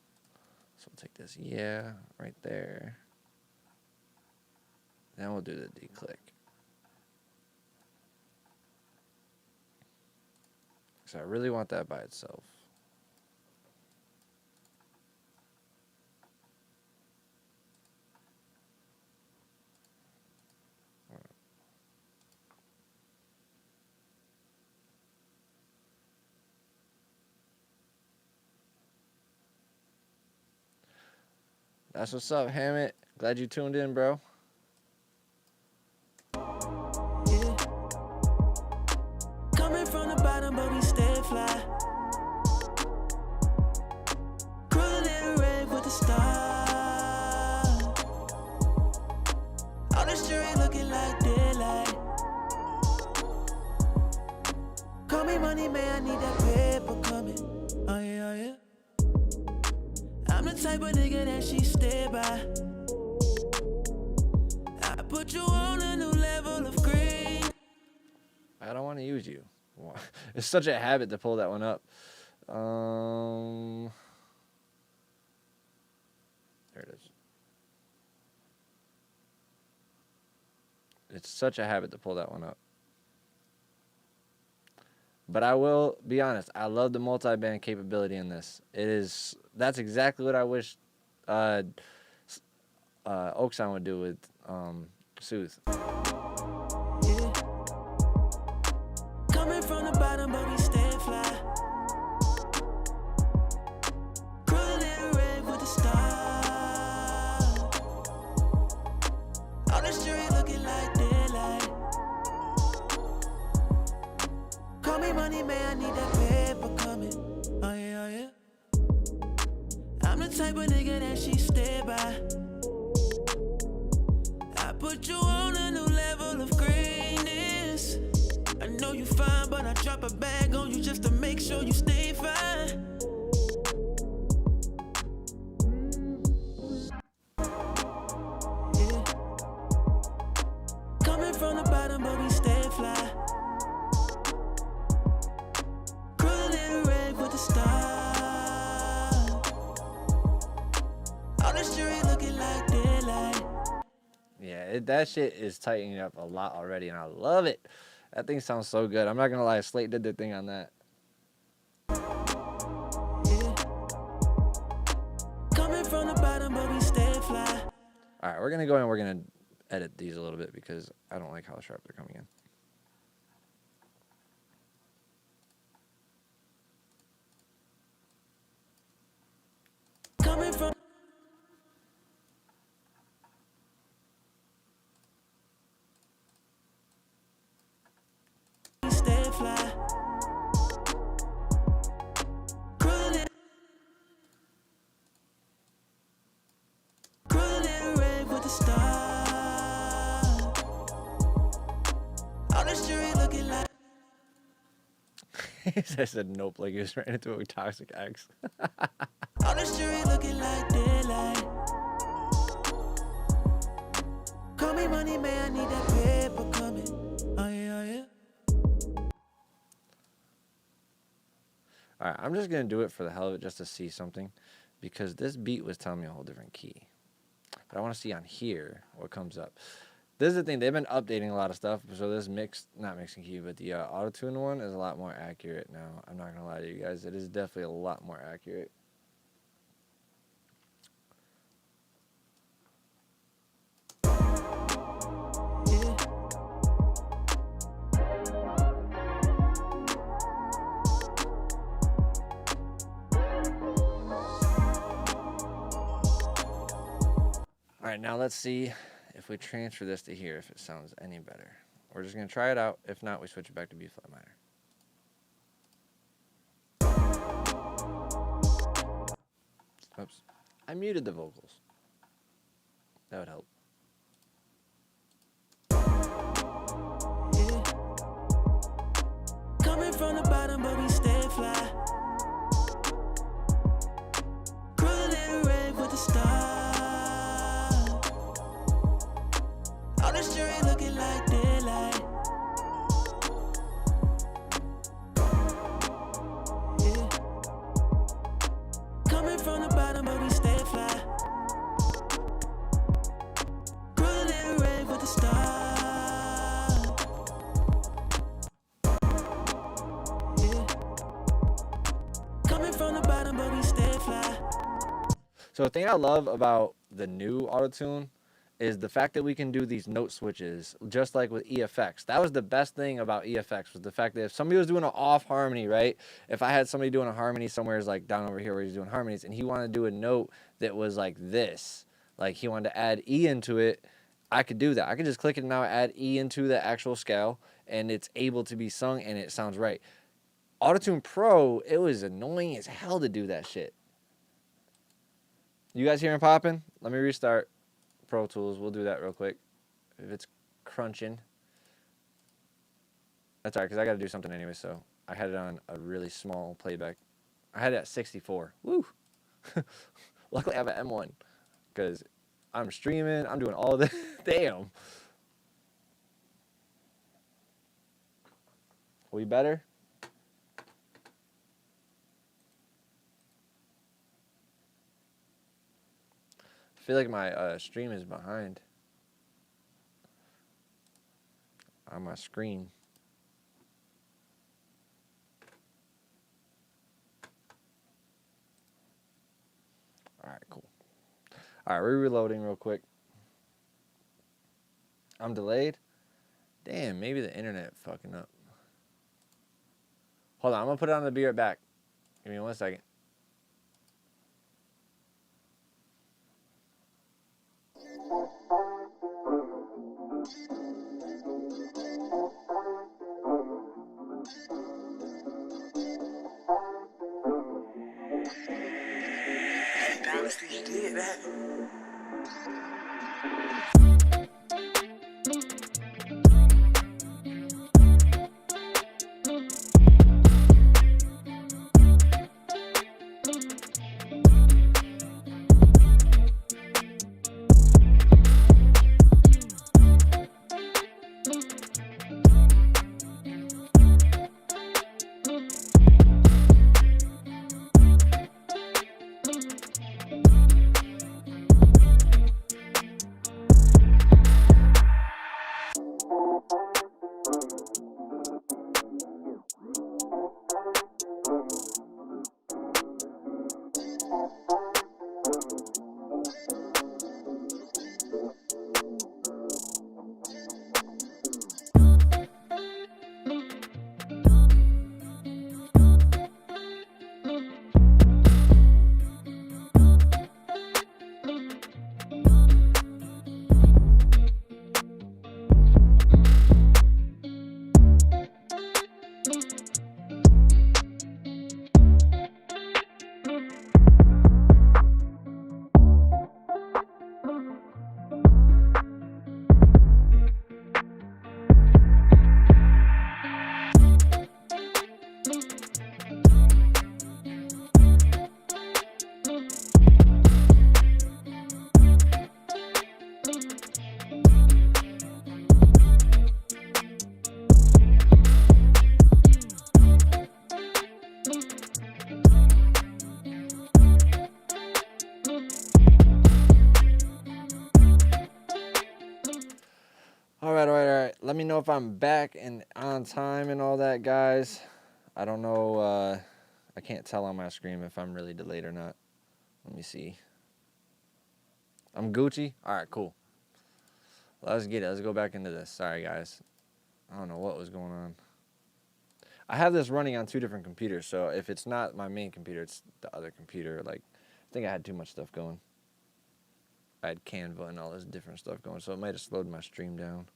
So we'll take this, yeah, right there. Then we'll do the declick. So I really want that by itself. That's what's up, Hammett. Glad you tuned in, bro. Yeah. Coming from the bottom, but we stay fly. Cruising in a rave with the stars. All the street looking like daylight. Call me money, man, I need that paper coming. Oh yeah, oh yeah. I'm the type of nigga that she stay by. I put you on a new level of green. I don't want to use you. It's such a habit to pull that one up. There it is. It's such a habit to pull that one up. But I will be honest, I love the multi-band capability in this. That's exactly what I wish Oaksound would do with Soothe. Yeah. Coming from the bottom, but we stay fly. Cruising in a rave with the stars. All the street looking like daylight. Call me money, man, I need that paper coming. Oh yeah, oh yeah. I'm the type of nigga that she stay by. I put you on a new level of greatness. I know you fine, but I drop a bag on you just to make sure you stay fine. Yeah. Coming from the bottom, but we stay fly. the stars. All the street looking like daylight. Yeah, that shit is tightening up a lot already, and I love it. That thing sounds so good. I'm not gonna lie, Slate did their thing on that. Yeah. Coming from the bottom, but we stay fly. All right, we're gonna go in and we're gonna edit these a little bit because I don't like how sharp they're coming in. Coming from we stay fly. Cruising rave with the stars. All the street looking like. I said nope, like he was ran into a toxic ex. All the street looking like daylight. Call me money, man, I need that paper coming. Oh yeah, oh yeah. All right, I'm just gonna do it for the hell of it, just to see something, because this beat was telling me a whole different key. But I want to see on here what comes up. This is the thing, they've been updating a lot of stuff, so this not mixing key, but the auto-tune one is a lot more accurate now. I'm not gonna lie to you guys, it is definitely a lot more accurate. Yeah. All right, now let's see if we transfer this to here, if it sounds any better. We're just gonna try it out. If not, we switch it back to B flat minor. Oops, I muted the vocals. That would help. Yeah. Coming from the bottom, but we stay fly. Cruising rave with the stars. All the street looking like daylight. Yeah. Coming from the bottom, but we stay fly. Cruising rave with the stars. Yeah. Coming from the bottom, but we stay fly. So the thing I love about the new auto-tune is the fact that we can do these note switches, just like with EFX. That was the best thing about EFX, was the fact that if somebody was doing an off harmony, right? If I had somebody doing a harmony somewhere, like down over here where he's doing harmonies, and he wanted to do a note that was like this, like he wanted to add E into it, I could do that. I could just click it now, add E into the actual scale, and it's able to be sung, and it sounds right. Auto-Tune Pro, it was annoying as hell to do that shit. You guys hearing popping? Let me restart Pro Tools. We'll do that real quick. If it's crunching. That's all right, because I got to do something anyway, so I had it on a really small playback. I had it at 64. Woo! Luckily, I have an M1, because I'm streaming. I'm doing all this. Damn. We better? I feel like my stream is behind on my screen. All right, cool. All right, we're reloading real quick. I'm delayed. Damn, maybe the internet fucking up. Hold on, I'm gonna put it on the be right back. Give me 1 second. Dynasty did that. All right, all right, all right. Let me know if I'm back and on time and all that, guys. I don't know. I can't tell on my screen if I'm really delayed or not. Let me see. I'm Gucci. All right, cool. Let's get it. Let's go back into this. Sorry, guys. I don't know what was going on. I have this running on 2 different computers, so if it's not my main computer, it's the other computer. Like, I think I had too much stuff going. I had Canva and all this different stuff going, so it might have slowed my stream down.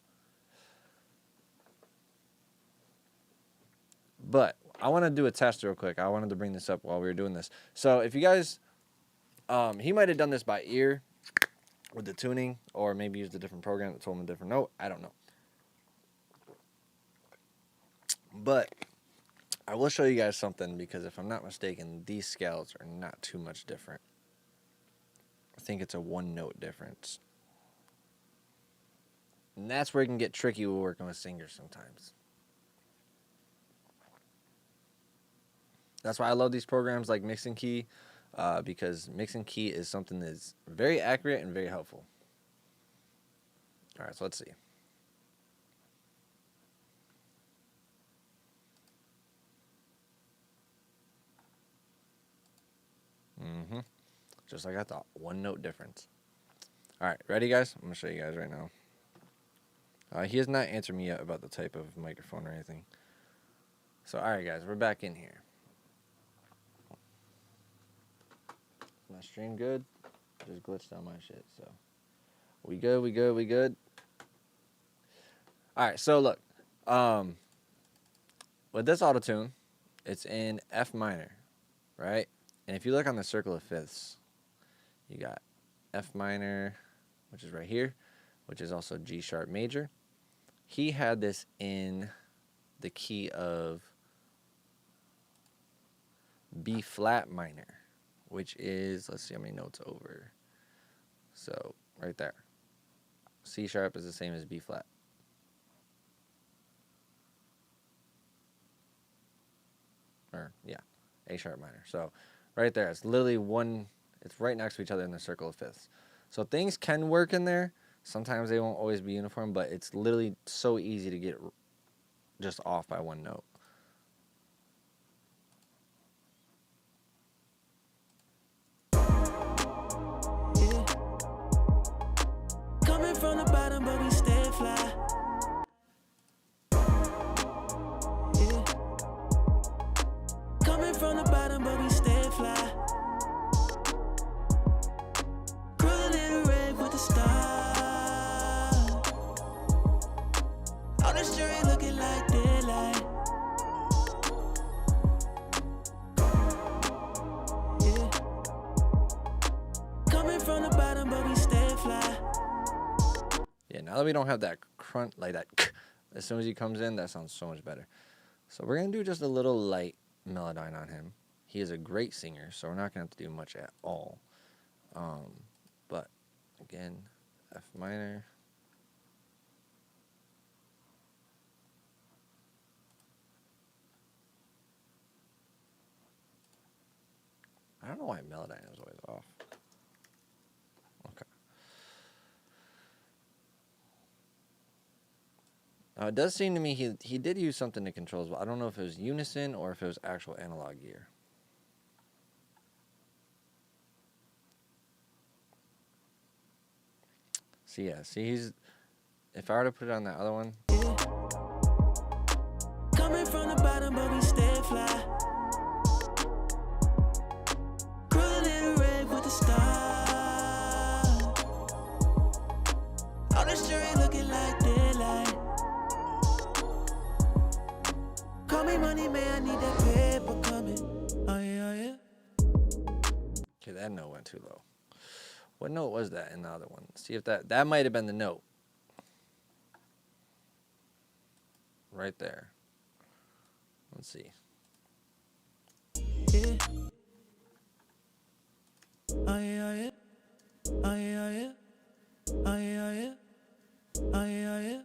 But I want to do a test real quick. I wanted to bring this up while we were doing this. So if you guys, he might have done this by ear with the tuning, or maybe used a different program that told him a different note. I don't know. But I will show you guys something, because if I'm not mistaken, these scales are not too much different. I think it's a 1-note difference. And that's where it can get tricky with working with singers sometimes. That's why I love these programs like Mix and Key, because Mix and Key is something that's very accurate and very helpful. All right, so let's see. Just like I thought, 1-note difference. All right, ready, guys? I'm going to show you guys right now. He has not answered me yet about the type of microphone or anything. So, all right, guys, we're back in here. My stream good? Just glitched on my shit, so. We good, we good, we good? All right, so look. With this auto-tune, it's in F minor, right? And if you look on the circle of fifths, you got F minor, which is right here, which is also G sharp major. He had this in the key of B flat minor, which is, let's see how many notes over. So, right there. C sharp is the same as B flat. Or, yeah, A sharp minor. So, right there, it's literally it's right next to each other in the circle of fifths. So things can work in there. Sometimes they won't always be uniform, but it's literally so easy to get just off by 1 note. Yeah. Coming from the bottom, but we stay fly. Yeah. Coming from the bottom, but we stay fly. Cruising in the rave with the stars. All the street looking like daylight. Yeah. Coming from the bottom, but we stay fly. Yeah, now that we don't have that crunch, like that, as soon as he comes in, that sounds so much better. So we're going to do just a little light melodyne on him. He is a great singer, so we're not going to have to do much at all. But, again, F minor. I don't know why melodyne is always off. Okay. It does seem to me he did use something to control as well. I don't know if it was unison or if it was actual analog gear. See, yeah, see, if I were to put it on that other one. Yeah. Coming from the bottom, but we stay fly. Cruising in the rave with the stars. All the street looking like daylight. Call me money, man, I need that paper coming. Oh yeah, oh yeah. Okay, that note went too low. What note was that in the other one? See if that might have been the note. Right there. Let's see. Yeah. Oh yeah, oh yeah. Oh yeah, oh yeah. Oh yeah, oh yeah. Oh yeah, oh yeah.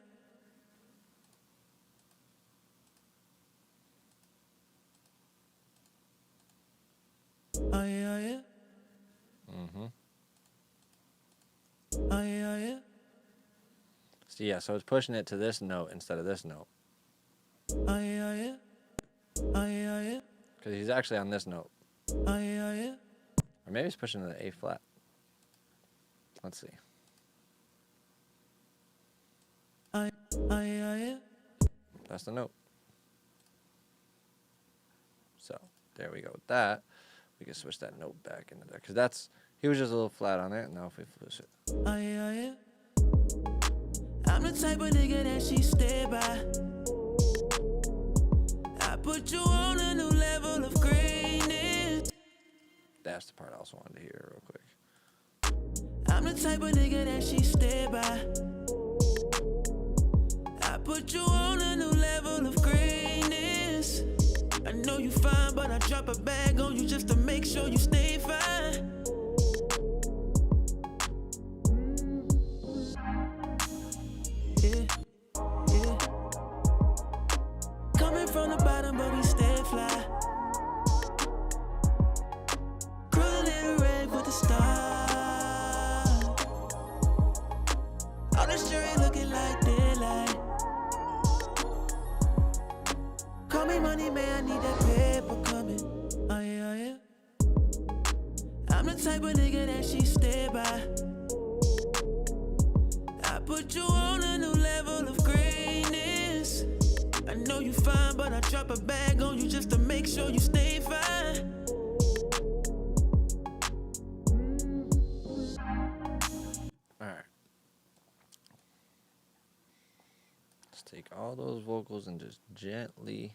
Oh yeah, oh yeah. Mm-hmm. Oh yeah, oh yeah. See, yeah, so it's pushing it to this note instead of this note. Oh yeah, yeah. Oh yeah, yeah. Because he's actually on this note. Oh yeah, yeah. Or maybe he's pushing to the A flat. Let's see. Oh yeah, yeah. That's the note. So there we go with that. We can switch that note back into there. Because that's, he was just a little flat on it. Now if we push it. Oh yeah, yeah. I'm the type of nigga that she stay by. I put you on a new level of greatness. That's the part I also wanted to hear real quick. I'm the type of nigga that she stay by. I put you on a new level of greatness. I know you fine, but I drop a bag on you just to make sure you stay fine. Yeah, yeah. Coming from the bottom, but we stay fly. Cruising in the rave with the stars. All the jury looking like daylight. Call me money, man, I need that paper coming. Oh yeah, yeah. I'm the type of nigga that she stay by. I put you on a new level of greatness. I know you fine, but I drop a bag on you just to make sure you stay fine. All right. Let's take all those vocals and just gently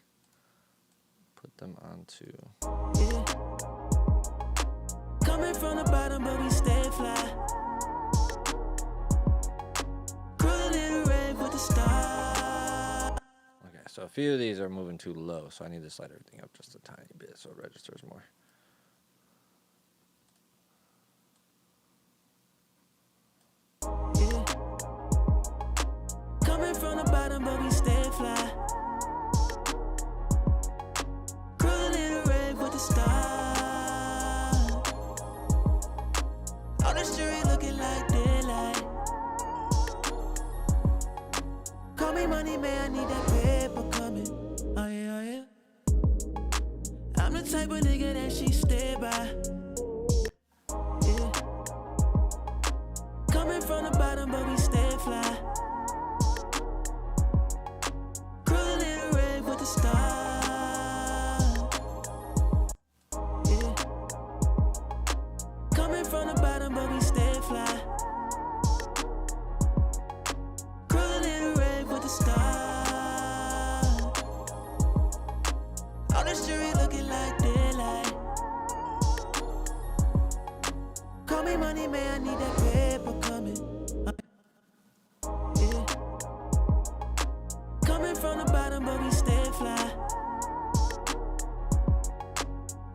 put them onto. Yeah. Coming from the bottom, but we stay fly. Cruising in the rave with the stars. Okay, so a few of these are moving too low, so I need to slide everything up just a tiny bit so it registers more. Yeah. Coming from the bottom, but we stay fly. Cruising in the rave with the stars. All the jury looking like daylight. Call me money, man, I need that paper coming. Oh yeah, yeah. I'm the type of nigga that she stay by. Yeah. Coming from the bottom, but we stay fly. Cruising in the rave with the stars. Yeah. Coming from the bottom, but we stay fly. Cruising in the rave with the stars. All the jury looking like daylight. Call me money, man, I need that paper coming. Yeah. Coming from the bottom, but we stay fly.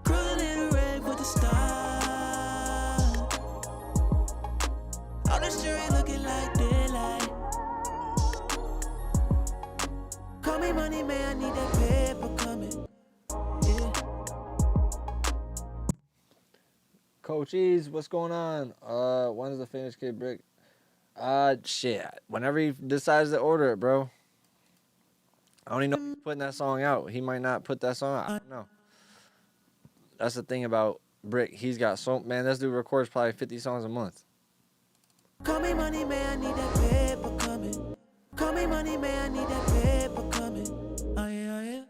Cruising in the rave with the stars. All the jury looking like daylight. Call me money, man, I need that paper coming. Yeah. Coach Ease, what's going on? When is the famous kid Brick? Shit. Whenever he decides to order it, bro. I don't even know if he's putting that song out. He might not put that song out. I don't know. That's the thing about Brick. He's got so, man, this dude records probably 50 songs a month. Call me money, man, I need that paper coming. Call me money, man, I need that paper coming. Oh yeah, yeah.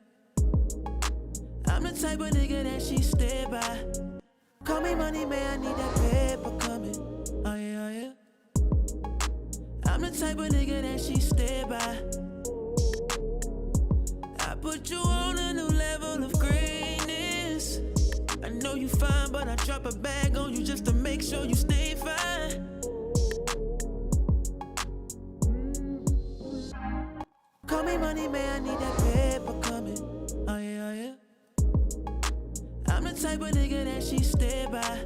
I'm the type of nigga that she stay by. Call me money, man, I need that paper coming. Oh yeah, yeah. I'm the type of nigga that she stay by. I put you on a new level of greatness. I know you fine, but I drop a bag on you just to make sure you stay fine. Call me money, man, I need that paper coming. Oh yeah, yeah. I'm the type of nigga that she stay by.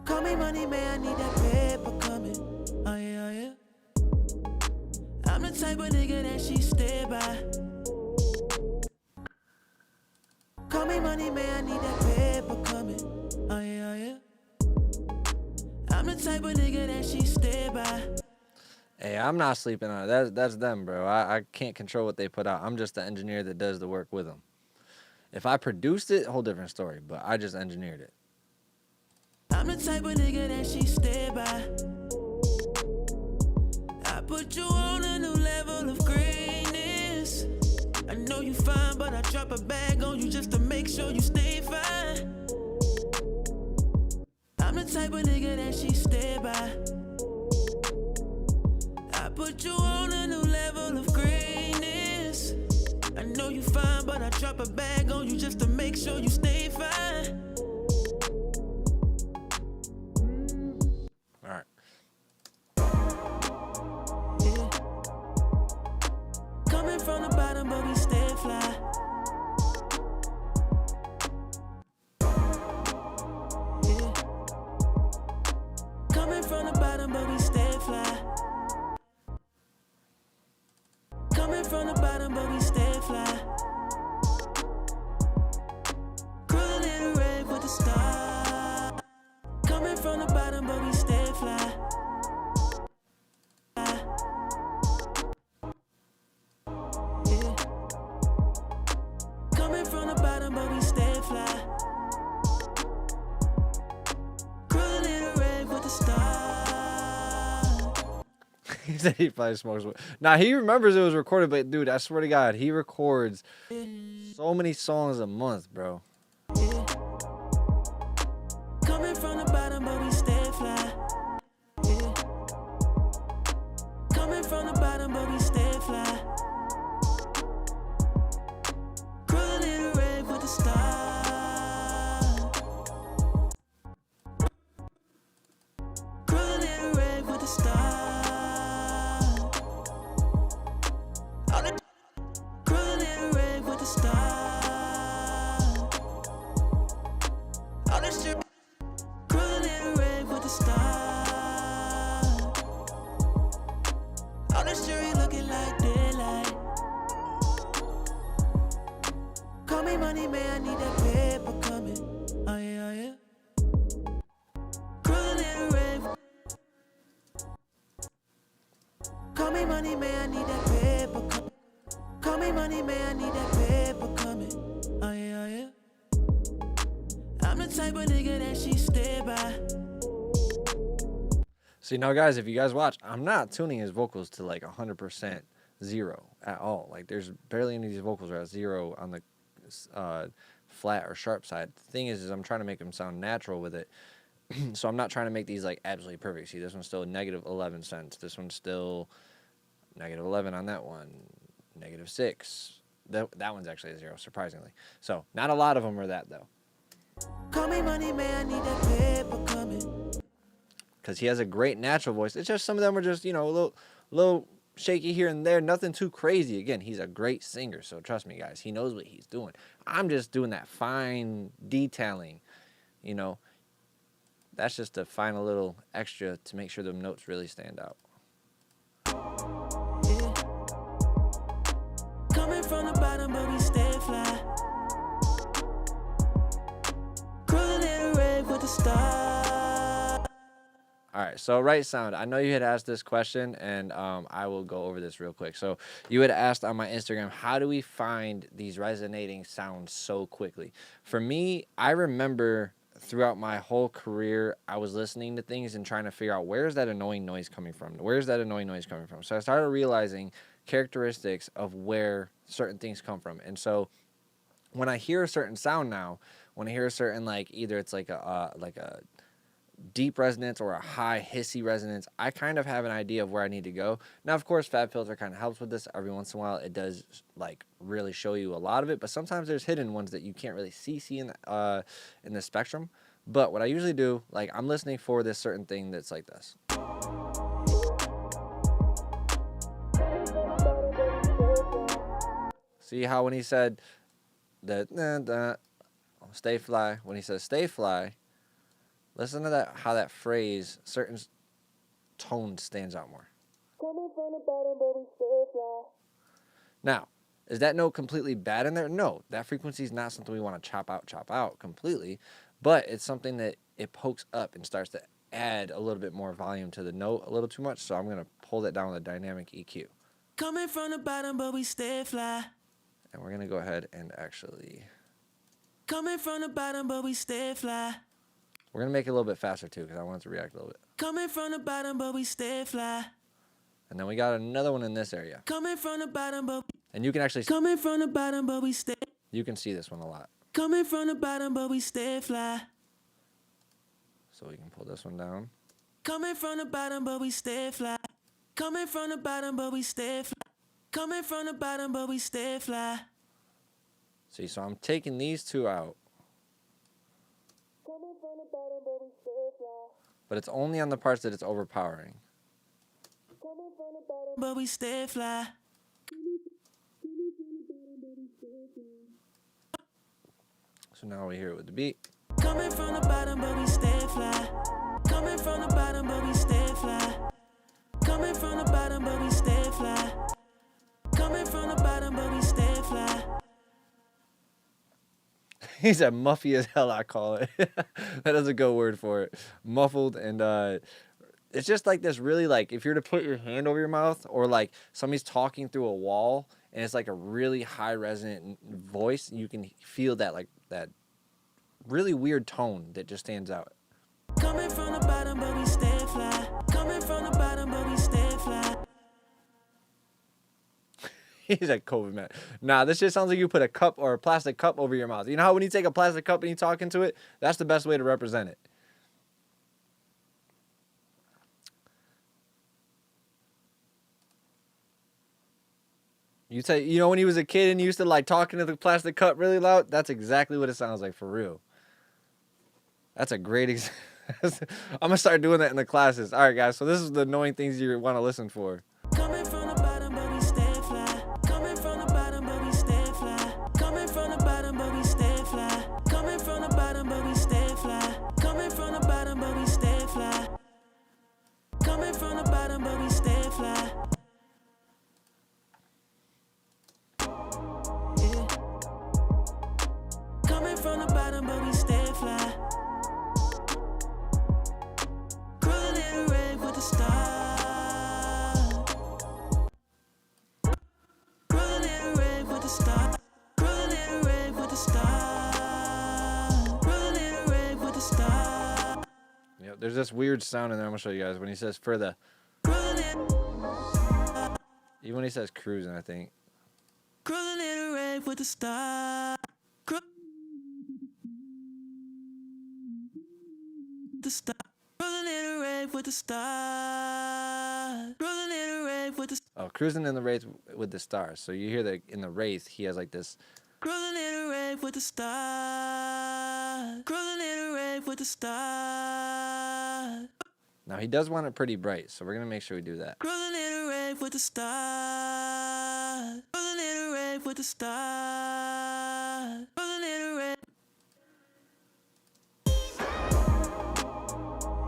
Call me money, man, I need that paper coming. Oh yeah, yeah. I'm the type of nigga that she stay by. Call me money, man, I need that paper coming. Oh yeah, yeah. I'm the type of nigga that she stay by. Hey, I'm not sleeping on it. That's them, bro. I can't control what they put out. I'm just the engineer that does the work with them. If I produced it, whole different story. But I just engineered it. I'm the type of nigga that she stay by. I put you on a new level of greatness. I know you fine, but I drop a bag on you just to make sure you stay fine. I'm the type of nigga that she stay by. I put you on a new level of greatness. I know you fine, but I drop a bag on you just to make sure you stay fine. All right. Yeah. Coming from the bottom, but we stay fly. Yeah. Coming from the bottom, but we stay fly. Coming from the bottom, but we stay fly. Cruising in the rave with the stars. Coming from the bottom, but we stay fly. Yeah. Coming from the bottom, but we stay fly. Cruising in the rave with the stars. He said he probably smokes. Now he remembers it was recorded, but dude, I swear to God, he records so many songs a month, bro. Yeah. Coming from the bottom, but we stay fly. Yeah. Coming from the bottom, but we stay fly. Cruising in the rave with the stars. Cruising in the rave with the stars. All the cruising in the rave with the stars. All this shit. Cruising in the rave with the stars. All this jewelry looking like daylight. Call me money, man, I need that paper coming. Oh yeah, oh yeah. Cruising in the rave. Call me money, man, I need that paper coming. Call me money, man, I need that paper coming. Oh yeah, oh yeah. I'm the type of nigga that she stay by. See, now, guys, if you guys watch, I'm not tuning his vocals to like 100% zero at all. Like, there's barely any of these vocals are at zero on the flat or sharp side. The thing is I'm trying to make them sound natural with it. So I'm not trying to make these like absolutely perfect. See, this one's still negative 11 cents. This one's still negative 11 on that one. Negative 6. That one's actually a 0, surprisingly. So not a lot of them are that, though. Call me money, man, I need that paper coming. Because he has a great natural voice. It's just some of them are just, you know, a little shaky here and there. Nothing too crazy. Again, he's a great singer. So trust me, guys. He knows what he's doing. I'm just doing that fine detailing, you know. That's just a final little extra to make sure the notes really stand out. Yeah. Coming from the bottom, but we stay fly. Cruising in the rave with the stars. All right, so right sound. I know you had asked this question, and I will go over this real quick. So you had asked on my Instagram, how do we find these resonating sounds so quickly? For me, I remember throughout my whole career, I was listening to things and trying to figure out where's that annoying noise coming from? Where's that annoying noise coming from? So I started realizing characteristics of where certain things come from. And so when I hear a certain sound now, when I hear a certain, like, either it's like a deep resonance or a high hissy resonance, I kind of have an idea of where I need to go. Now, of course, Fab Filter kind of helps with this. Every once in a while, it does like really show you a lot of it, but sometimes there's hidden ones that you can't really see in the spectrum. But what I usually do, like, I'm listening for this certain thing that's like this. See how when he said that stay fly, when he says stay fly, listen to that, how that phrase, certain tone stands out more. Now, is that note completely bad in there? No, that frequency is not something we want to chop out completely, but it's something that it pokes up and starts to add a little bit more volume to the note, a little too much, so I'm going to hold it down with a dynamic EQ. Coming from the bottom, but we stay fly. And we're going to go ahead and actually... Coming from the bottom, but we stay fly. We're going to make it a little bit faster, too, because I want it to react a little bit. Coming from the bottom, but we stay fly. And then we got another one in this area. Coming from the bottom, but... And you can actually... Coming from the bottom, but we stay... You can see this one a lot. Coming from the bottom, but we stay fly. So we can pull this one down. Coming from the bottom, but we stay fly. Coming from the bottom, but we stay fly. Coming from the bottom, but we stay fly. See, so I'm taking these two out. Coming from the bottom, but we stay fly. But it's only on the parts that it's overpowering. Coming from the bottom, but we stay fly. So now we hear it with the beat. Coming from the bottom, but we stay fly. Coming from the bottom, but we stay fly. Coming from the bottom, but we stay fly. Coming from the bottom, but we stay fly. He said muffy as hell, I call it. That is a good word for it. Muffled, and it's just like this really, like, if you were to put your hand over your mouth, or like somebody's talking through a wall, and it's like a really high resonant voice, you can feel that, like, that really weird tone that just stands out. Coming from the bottom, but we stay fly. Coming from the bottom, but we stay fly. He's like, COVID, man. Nah, this just sounds like you put a cup or a plastic cup over your mouth. You know how when you take a plastic cup and you talk into it? That's the best way to represent it. You know when he was a kid and he used to like talk into the plastic cup really loud? That's exactly what it sounds like, for real. That's a great example. I'm going to start doing that in the classes. All right, guys, so this is the annoying things you want to listen for. Coming from the bottom, but we stay fly. Coming from the bottom, but we stay fly. Coming from the bottom, but we stay fly. Coming from the bottom, but we stay fly. Coming from the bottom, but we stay fly. Coming from the bottom, but we stay fly. Yeah. Coming from the bottom, but we stay fly. Cruising in the rave with the stars. Cruising in the rave with the stars. Cruising in the rave with the stars. Cruising in the rave with the stars. Yep, there's this weird sound in there I'm going to show you guys when he says for the... Even when he says cruising, I think. Cruising in the rave with the stars. The star. Cruising in the rave with the stars. Cruising in the rave with the Oh, cruising in the wraith with the stars. So you hear that in the wraith, he has like this. Cruising in the rave with the stars. Cruising in the rave with the stars. Now he does want it pretty bright, so we're gonna make sure we do that. Cruising in the rave with the stars. Cruising in the rave with the stars. Cruising in the rave.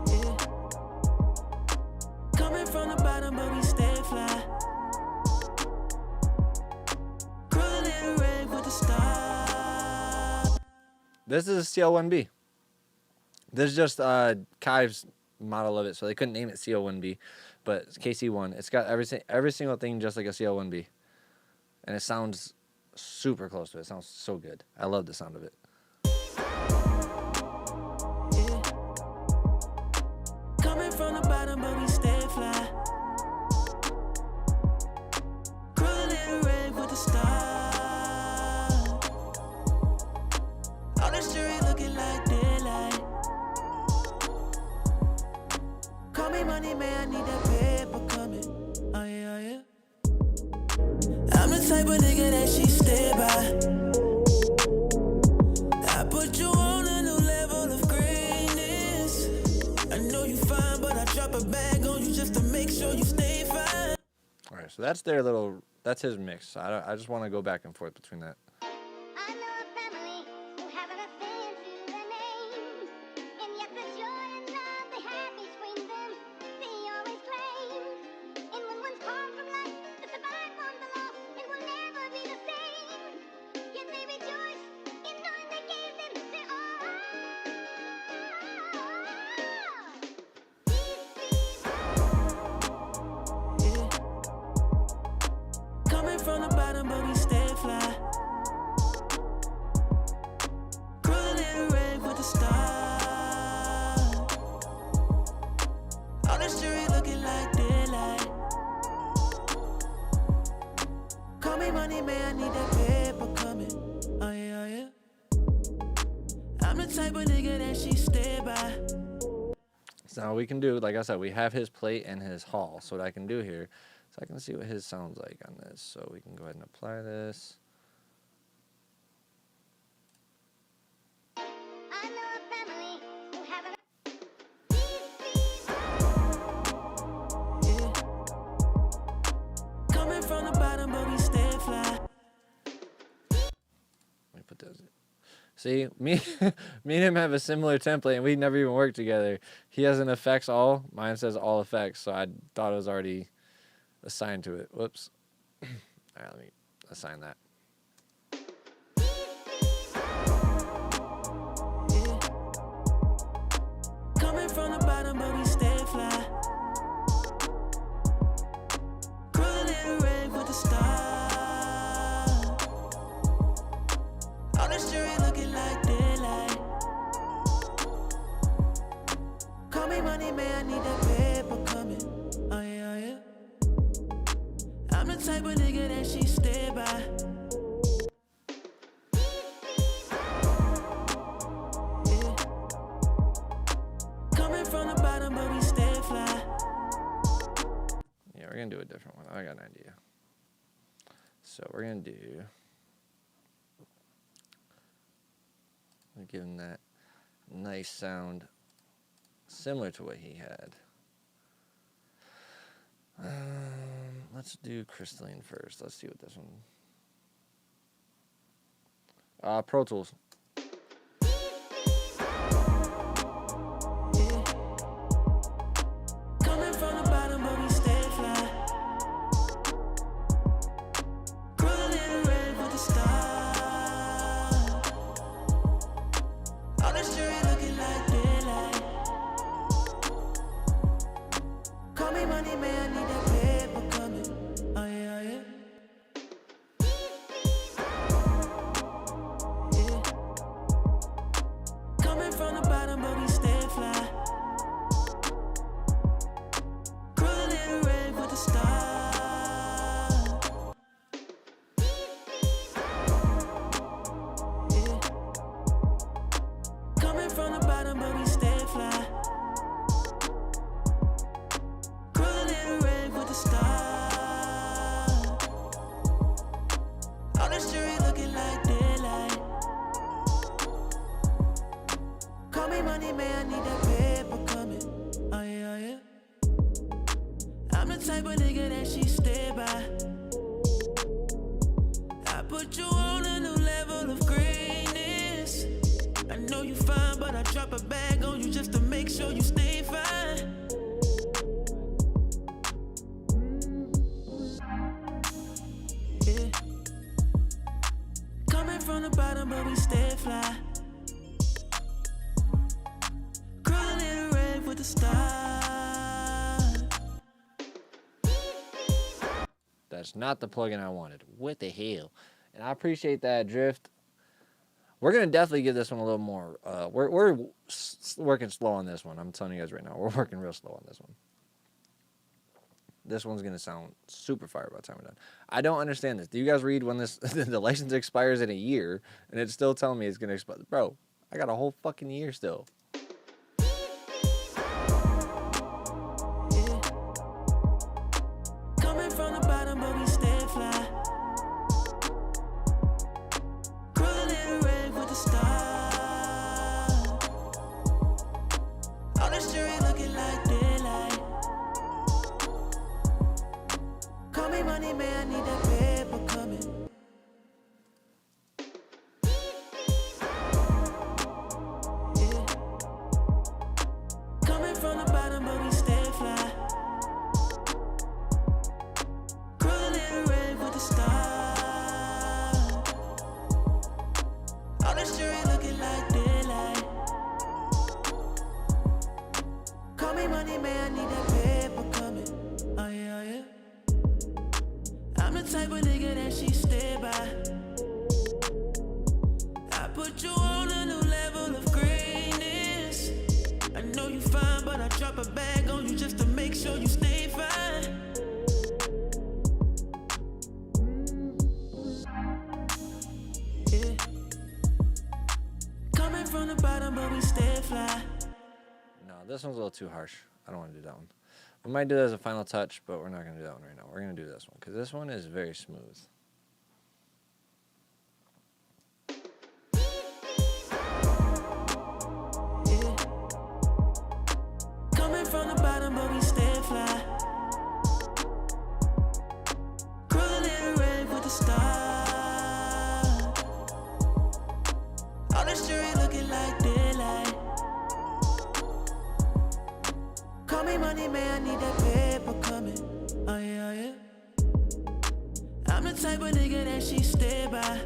Yeah. Coming from the bottom, but we stay fly. Cruising in the rave with the stars. This is a CL1B. This is just Kive's model of it, so they couldn't name it CL1B, but it's KC1. It's got every single thing just like a CL1B, and it sounds super close to it. It sounds so good. I love the sound of it. Yeah. Coming from the bottom, but we stay fly. Cruising in the rave with the stars. All the street looking like daylight. Call me money, man, I need that paper coming. Oh yeah, oh yeah. I'm the type of nigga that she stay by. I put you on a new level of greatness. I know you fine, but I drop a bag on you just to make sure you stay fine. All right, so that's his mix. I just want to go back and forth between that. I know a family who have an affair to their name, and yet the joy and love they have between them, they always claim. And when one's torn from life, to survive on the loss, it will never be the same. Yet they rejoice in knowing they gave them their all. These beats money, man, I need that paper coming. Oh yeah, yeah. I'm the type of nigga that she stay by. So now we can do, like I said, we have his plate and his haul. So what I can do here is I can see what his sounds like on this. So we can go ahead and apply this. I know a family who have an Yeah. Coming from the bottom, but we stay fly. Let me put those. See, me and him have a similar template, and we never even worked together. He has an effects all. Mine says all effects, so I thought it was already assigned to it. Whoops. All right, let me assign that. Yeah. Coming from the bottom, but we stay fly. Cruising in the rave with the stars. All the street looking like daylight. Call me money, man, I need that paper coming. Oh yeah, yeah. I'm the type of nigga that she stay by. Yeah. Coming from the bottom, but we stay fly. Yeah, we're going to do a different one. I got an idea. So we're going to do... We'll give him that nice sound similar to what he had. Let's do crystalline first. Let's see what this one... Pro Tools. Yeah. Coming from the bottom, but we stay fly. Cruising in the rave with the stars. All the street looking like daylight. Call me money, man, I need that paper coming. Oh yeah, yeah. Yeah. Coming from the bottom, but we stay fly. Cruising in the rave with the stars. Yeah. Coming from the bottom, but we stay fly. Cruising in the rave with the stars. All the street looking like daylight. Call me money, man, I need that paper coming. Oh yeah, yeah. I'm the type of nigga that she stay by. I put you on a new level of greatness. I know you fine, but I drop a bag on you just to make sure you stay fine. Yeah. Coming from the bottom, but we stay fly. Cruising in the rave with the stars. That's not the plugin I wanted. What the hell? And I appreciate that, Drift. We're going to definitely give this one a little more. We're working slow on this one. I'm telling you guys right now. We're working real slow on this one. This one's going to sound super fire by the time we're done. I don't understand this. Do you guys read when this the license expires in a year and it's still telling me it's going to expire? Bro, I got a whole fucking year still. Yeah. Coming from the bottom, but we stay fly. Cruising in the rave with the stars. All the street looking like daylight. Call me money, man, I need that paper coming. Yeah. Coming from the bottom, but we stay fly. Cruising in the rave with the stars. All the street looking like daylight. Call me money, man, I need that paper coming. Oh yeah, yeah. I'm the type of nigga that she stay by. I put you on a new level of greatness. I know you fine, but I drop a bag on you just to make sure you stay fine. this one's a little too harsh. I don't want to do that one. We might do that as a final touch, but we're not going to do that one right now. We're going to do this one because this one is very smooth. Yeah. Coming from the bottom, but we stay fly. Cruising in the rave with the stars. All the street looking like daylight. Call me money, man, I need that paper coming. Oh yeah, yeah. I'm the type of nigga that she stay by.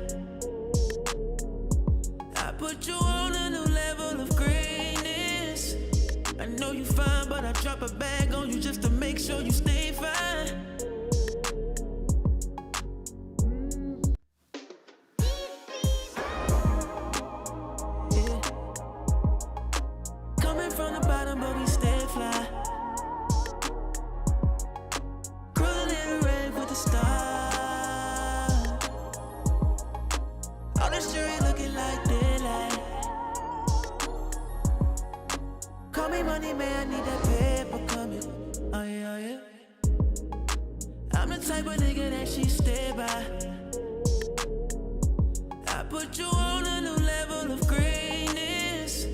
I put you on a new level of greatness. I know you fine, but I drop a bag on you just to make sure you stay fine. Yeah. Coming from the bottom, but we stay fly. Cruising in the rave with the stars. All the street looking like daylight. Call me money, man, I need that paper coming. Oh yeah, yeah. I'm the type of nigga that she stay by. I put you on a new level of greatness.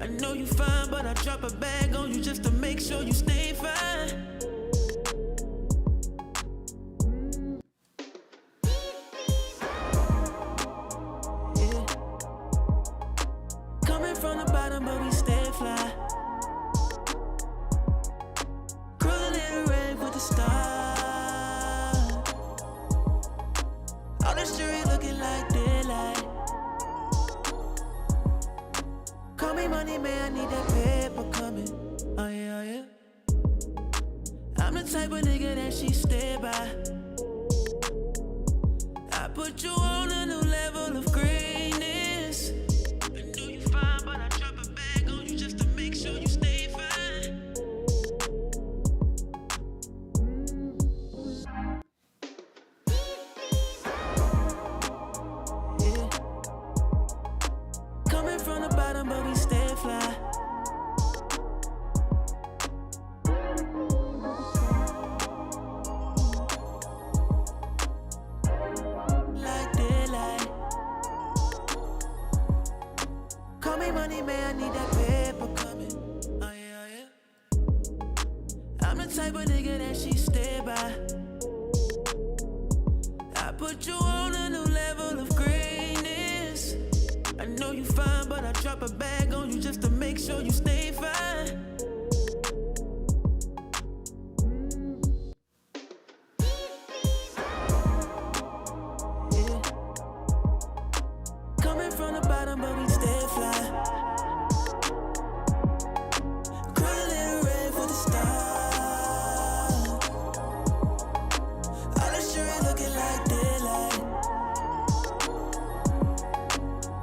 I know you fine, but I drop a bag on you just to make sure you stay fine. Yeah. Coming from the bottom, but we stay fly. Cruising in the rave with the stars. All the street looking like daylight. Call me money, man, I need that paper coming. Oh yeah, yeah. I'm the type of nigga that she stay by. I put you on a new level of greatness. I know you fine, but I drop a bag on you just to make sure you stay fine. Yeah. Coming from the bottom, but we stay fly. Like daylight. Call me money, man, I need that paper coming. Oh yeah, yeah. I'm the type of nigga that she stay by. I put you on a new level of greatness. I know you fine, but I drop a bag on you just to make sure you stay fine. Yeah. Coming from the bottom, but we stay fly. Cruising in the rave with the stars. All the street looking like daylight.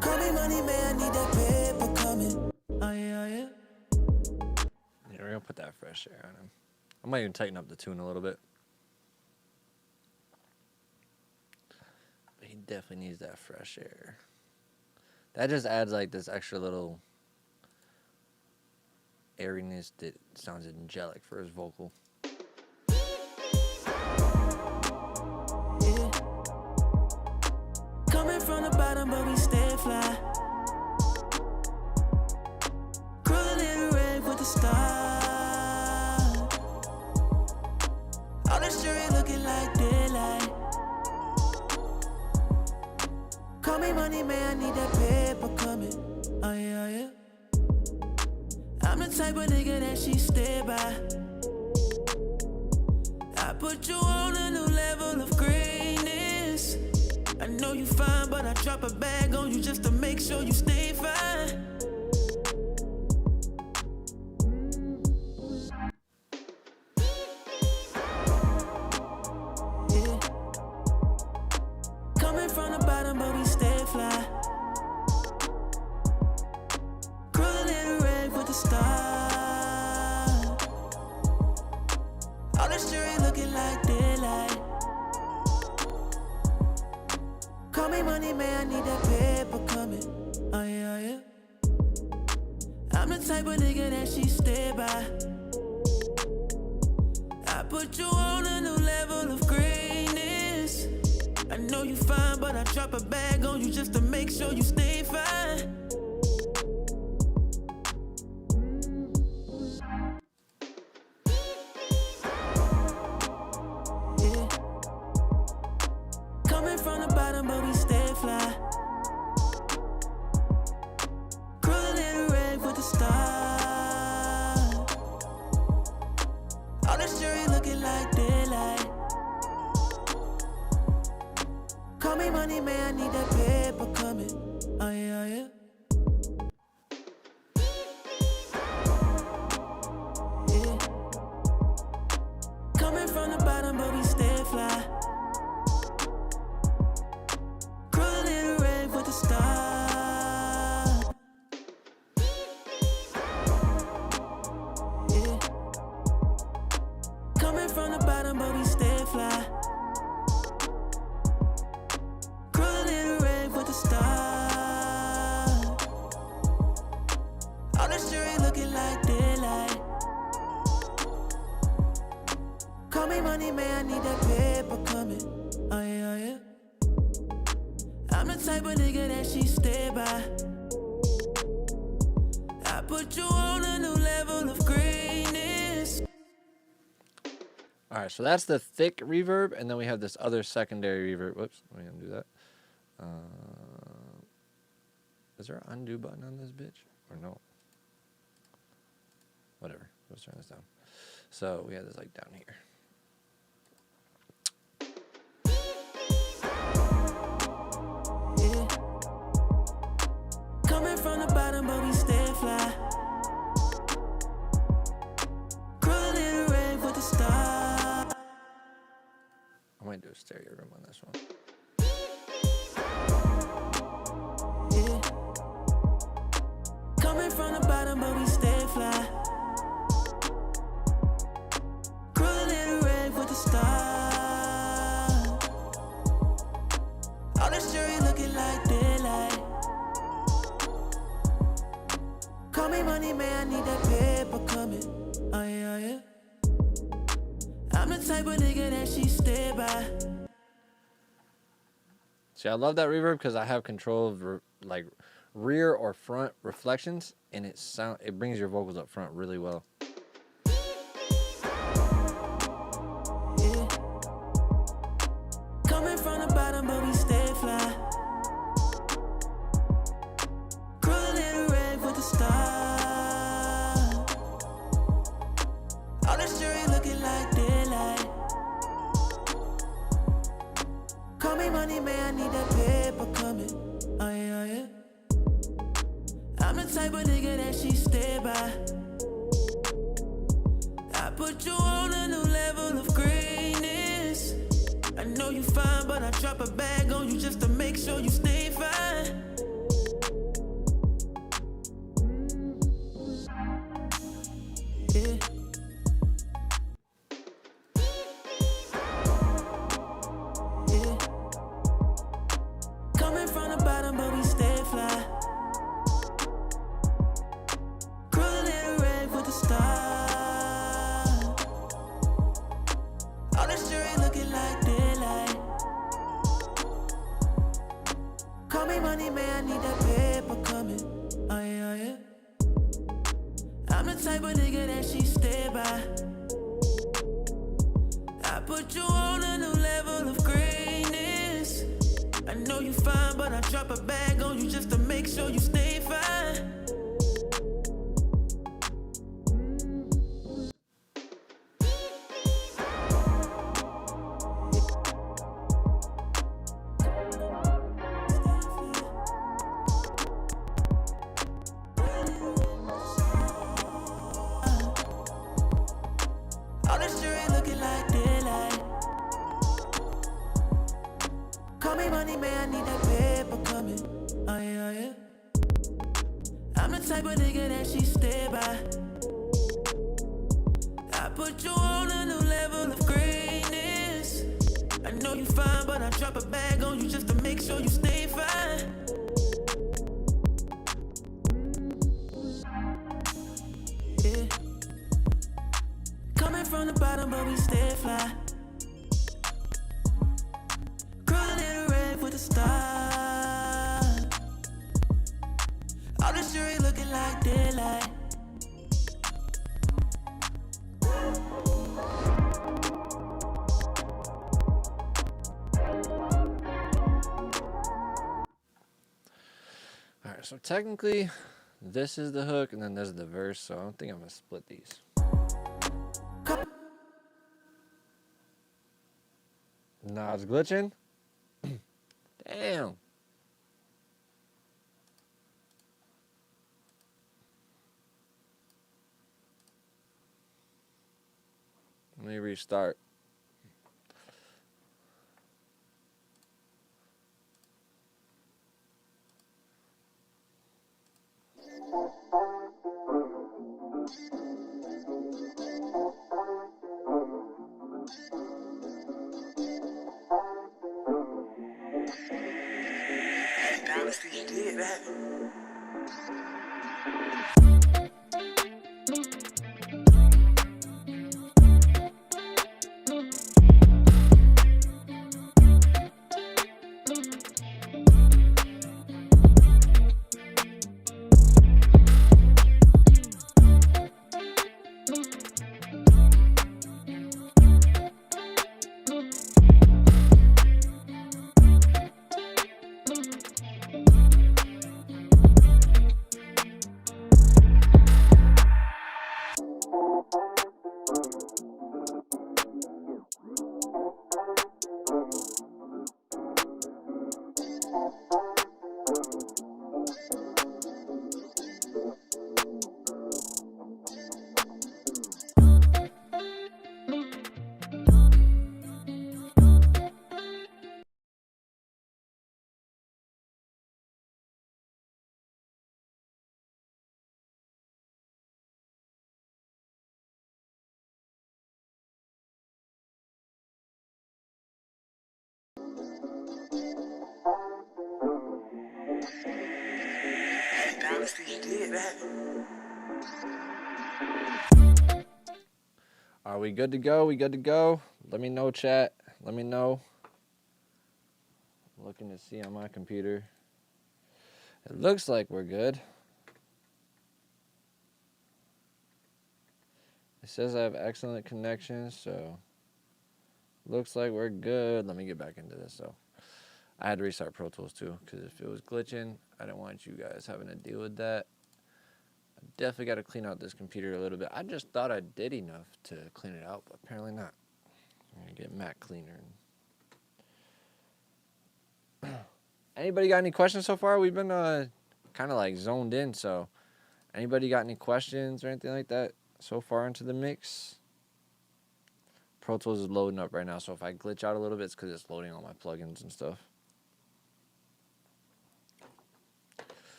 Call me money, man, I need that paper coming. Oh yeah, yeah. Yeah, we're going to put that fresh air on him. I might even tighten up the tune a little bit. But he definitely needs that fresh air. That just adds like this extra little airiness that sounds angelic for his vocal. Yeah. Coming from the bottom, but we stay fly. Cruising in the rave with the stars. All the street looking like daylight. Call me money, man, I need that paper coming. Oh yeah, yeah. I'm the type of nigga that she stay by. I put you on a new level of greatness. I know you fine, but I drop a bag on you just to make sure you stay fine. Yeah. Coming from the bottom, but we stay fly. Cruising in the rave with the stars. All the street looking like daylight. Call me money, man, I need that paper coming. Oh yeah, yeah. I'm the type of nigga that she stay by. I put you on a new level of greatness. I know you fine, but I drop a bag on you just to make sure you stay fine. Yeah. Coming from the bottom, but we stay fly. Cruising in the rave with the stars. All the jewelry looking like daylight. Call me money, man, I need that paper coming. Oh yeah, yeah. Yeah. Coming from the bottom, but we stay fly. Cruising in the rave with the stars. Yeah. Coming from the bottom, but we stay fly. Cruising in the rave with the stars. All the jewelry looking like daylight. Call me money, man, I need that paper coming. Oh yeah, yeah. I'm the type of nigga that she stay by. I put you on a new level of greatness. All right, so that's the thick reverb, and then we have this other secondary reverb. Whoops, let me undo that. Is there an undo button on this bitch? Or no? Whatever, let's turn this down. So we have this like down here. Yeah. Coming from the bottom, but we stay fly. Cruising in the rave with the stars. I might do a stereo room on this one. Yeah. Coming from the bottom, but we stay fly. Cruising in the rave with the stars. All the jewelry looking like daylight. Call me money, man, I need that paper coming. Oh yeah, yeah. I'm the type of nigga that she stay by. See, I love that reverb because I have control of like rear or front reflections, and it brings your vocals up front really well. Yeah. Coming from the bottom, but we stay fly. Cruising in the rave with the stars. All the jewelry looking like daylight. Call me money, man, I need that paper coming. Oh yeah, yeah. I'm the type of nigga that she stay by. I put you on a new level of greatness. I know you fine, but I drop a bag on you just to make sure you stay fine. Yeah. Yeah. Coming from the bottom, but we stay fly. Cruising in the rave with the stars. All the jewelry looking like daylight. Call me money, man, I need that paper coming. Oh yeah, yeah. I'm the type of nigga that she stay by. I put you on a new level of greatness. I know you fine, but I drop a bag on you just to make sure you stay fine. All the jewelry looking like daylight. Call me money, man, I need that paper coming. Oh yeah, yeah. I'm the type of nigga that she stay by. I put you on a new level of greatness. I know you fine, but I drop a bag on you just to make sure you stay fine. stop. All the jury looking like daylight. Alright, so technically, this is the hook, and then this is the verse, so I don't think I'm going to split these. Nah, it's glitching? Damn. Let me restart. Dynasty did that. Dynasty did that. Are we good to go? We good to go? Let me know, chat. Let me know. I'm looking to see on my computer. It looks like we're good. It says I have excellent connection, so looks like we're good. Let me get back into this, though. I had to restart Pro Tools, too, because if it was glitching, I didn't want you guys having to deal with that. I definitely got to clean out this computer a little bit. I just thought I did enough to clean it out, but apparently not. I'm going to get Mac cleaner. Anybody got any questions so far? We've been kind of like zoned in, so anybody got any questions or anything like that so far into the mix? Pro Tools is loading up right now, so if I glitch out a little bit, it's because it's loading all my plugins and stuff.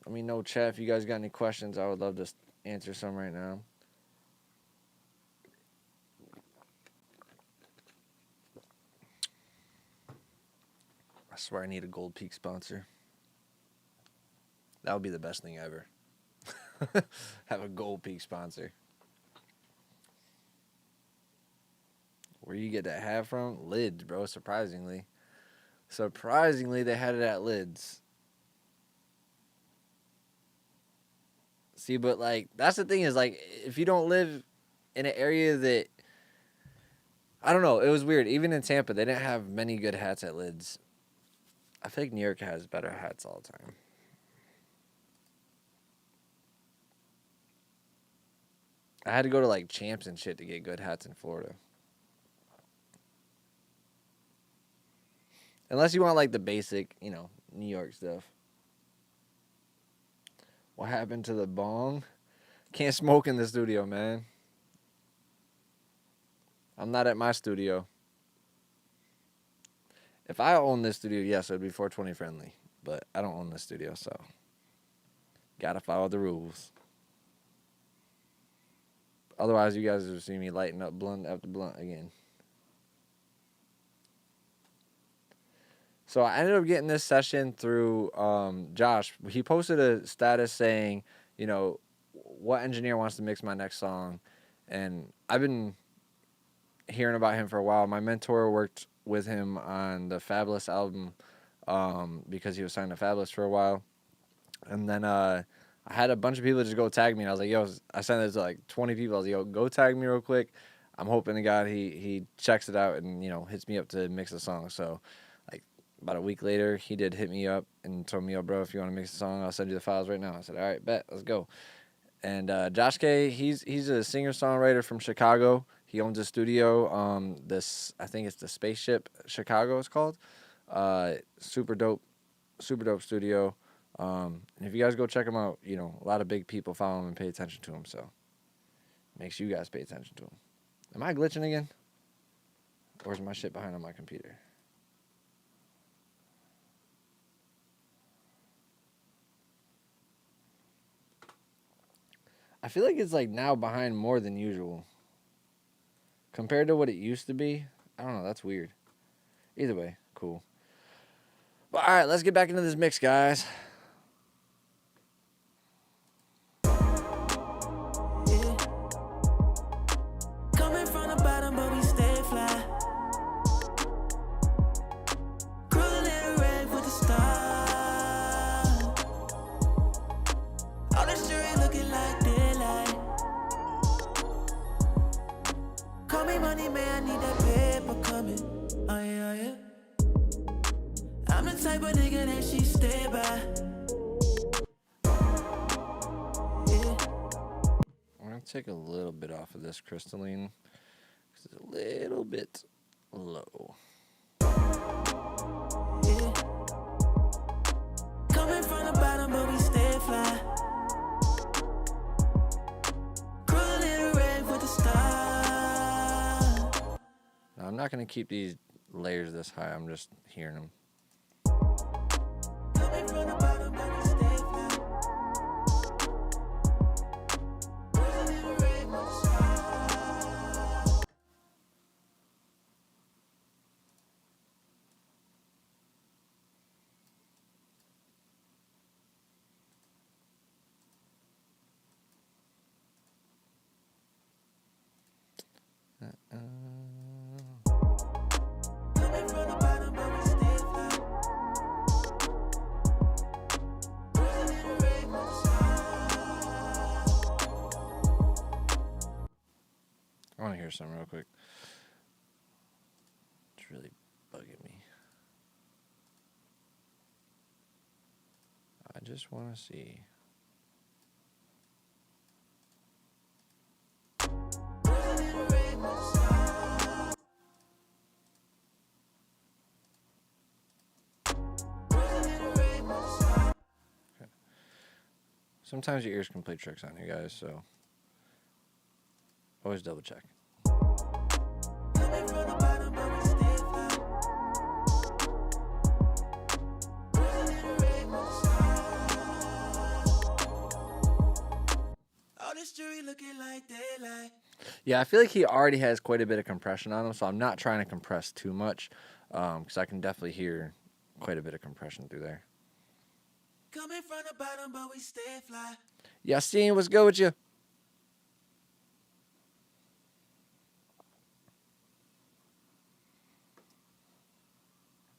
Let me know, chat, if you guys got any questions. I would love to answer some right now. I swear I need a Gold Peak sponsor. That would be the best thing ever. Have a Gold Peak sponsor. Where you get that hat from? Lids, bro, surprisingly. Surprisingly, they had it at Lids. See, but, like, that's the thing is, like, if you don't live in an area that, I don't know, it was weird. Even in Tampa, they didn't have many good hats at Lids. I feel like New York has better hats all the time. I had to go to, like, Champs and shit to get good hats in Florida. Unless you want, like, the basic, you know, New York stuff. What happened to the bong? Can't smoke in the studio, man. I'm not at my studio. If I own this studio, yes, it would be 420 friendly. But I don't own this studio, so gotta follow the rules. Otherwise, you guys will see me lighting up blunt after blunt again. So I ended up getting this session through Josh. He posted a status saying, you know, what engineer wants to mix my next song? And I've been hearing about him for a while. My mentor worked with him on the Fabulous album because he was signed to Fabulous for a while. And then I had a bunch of people just go tag me, and I was like, yo, I sent it to like 20 people. I was like, yo, go tag me real quick. I'm hoping to God he checks it out and, hits me up to mix the song. So, like, about a week later, he did hit me up and told me, yo, bro, if you want to mix the song, I'll send you the files right now. I said, all right, bet, let's go. And Josh K, he's a singer-songwriter from Chicago. He owns a studio. I think it's the Spaceship Chicago, it's called. Super dope studio. And if you guys go check him out, a lot of big people follow him and pay attention to him. So make sure you guys pay attention to him. Am I glitching again? Or is my shit behind on my computer? I feel like it's like now behind more than usual. Compared to what it used to be. I don't know, that's weird. Either way, cool. But alright, let's get back into this mix, guys. Take a little bit off of this crystalline because it's a little bit low. Yeah. Coming from the bottom, but we stay fly. Cruising red with the star. Now, I'm not going to keep these layers this high. I'm just hearing them. Coming from the bottom, but we stay fly. I want to hear something real quick. It's really bugging me. I just want to see. Okay. Sometimes your ears can play tricks on you guys, so always double check. Yeah, I feel like he already has quite a bit of compression on him, so I'm not trying to compress too much, because I can definitely hear quite a bit of compression through there. Coming from the bottom, but we stay fly. Yassine, what's good with you?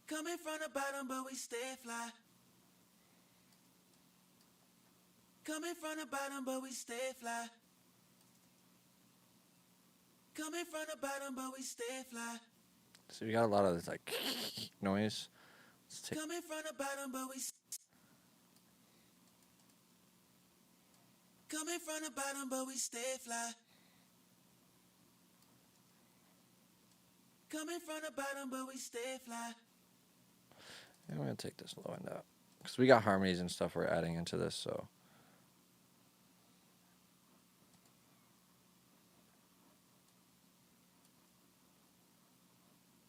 Coming from the bottom, but we stay fly. Coming from the bottom, but we stay fly. Coming from the bottom, but we stay fly. So we got a lot of this like noise. Coming from the bottom, but we. Coming from the bottom, but we stay fly. Coming from the bottom, but we stay fly. I'm gonna take this low end out because we got harmonies and stuff we're adding into this, so.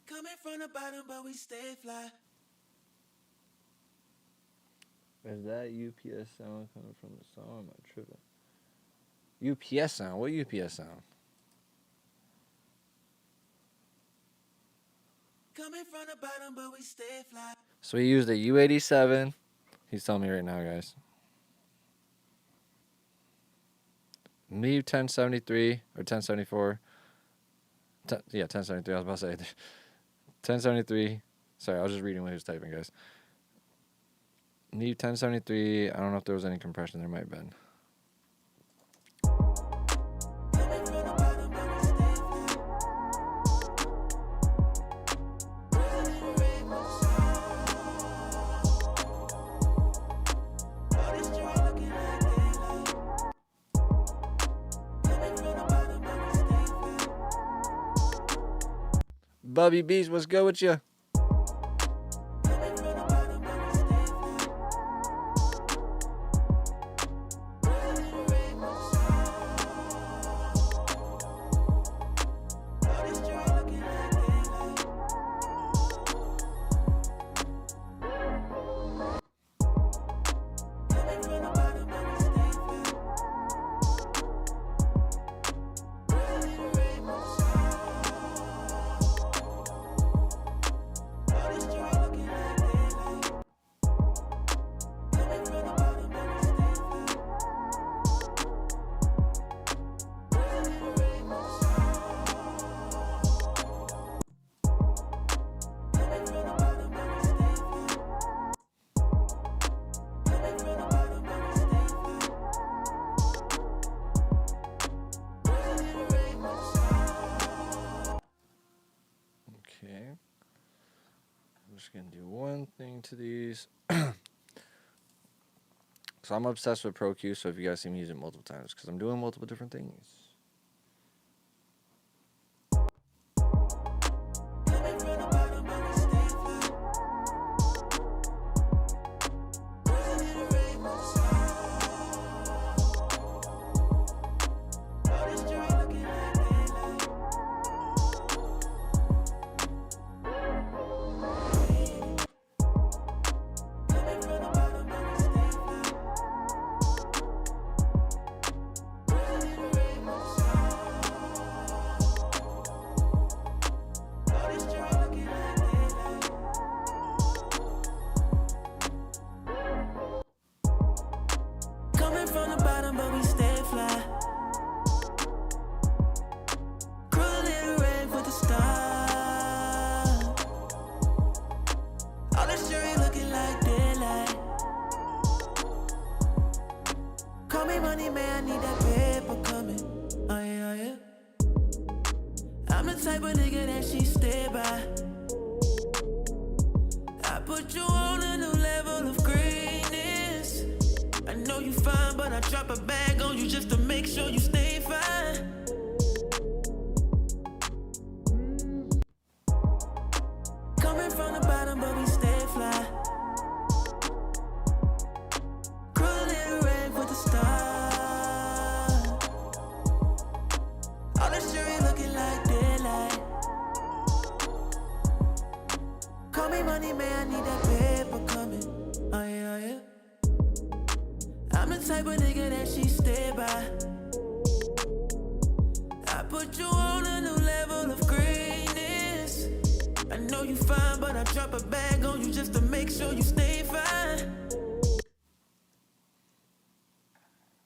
Coming from the bottom, but we stay fly. Is that UPS sound coming from the song? Am I tripping? UPS sound? What UPS sound? Coming from the bottom, but we stay fly. So he used a U87. He's telling me right now, guys. Leave 1073 or 1074. 1073. I was about to say 1073. Sorry, I was just reading what he was typing, guys. Neve 1073. I don't know if there was any compression. There might have been. Bubby Beast, what's good with you? Okay. I'm just going to do one thing to these. So I'm obsessed with Pro Q, so if you guys see me use it multiple times, because I'm doing multiple different things. From the bottom, but we stay fly. Cruising in the rave with the stars. All this jewelry looking like daylight. Call me money, man, I need that paper coming. Oh yeah, yeah. I'm the type of nigga that she stay by. I put you on a new level of greatness. I know you fine, but I drop a bag on you just to make sure you stay fine. Coming from the bottom, but we stay fly. Cruising in the rave with the stars. All this jewelry looking like daylight. Call me money, man, I need that paper coming. Oh yeah, yeah. I'm the type of nigga that she stay by. I put you on a new level of greatness. I know you fine, but I drop a bag on you just to make sure you stay fine.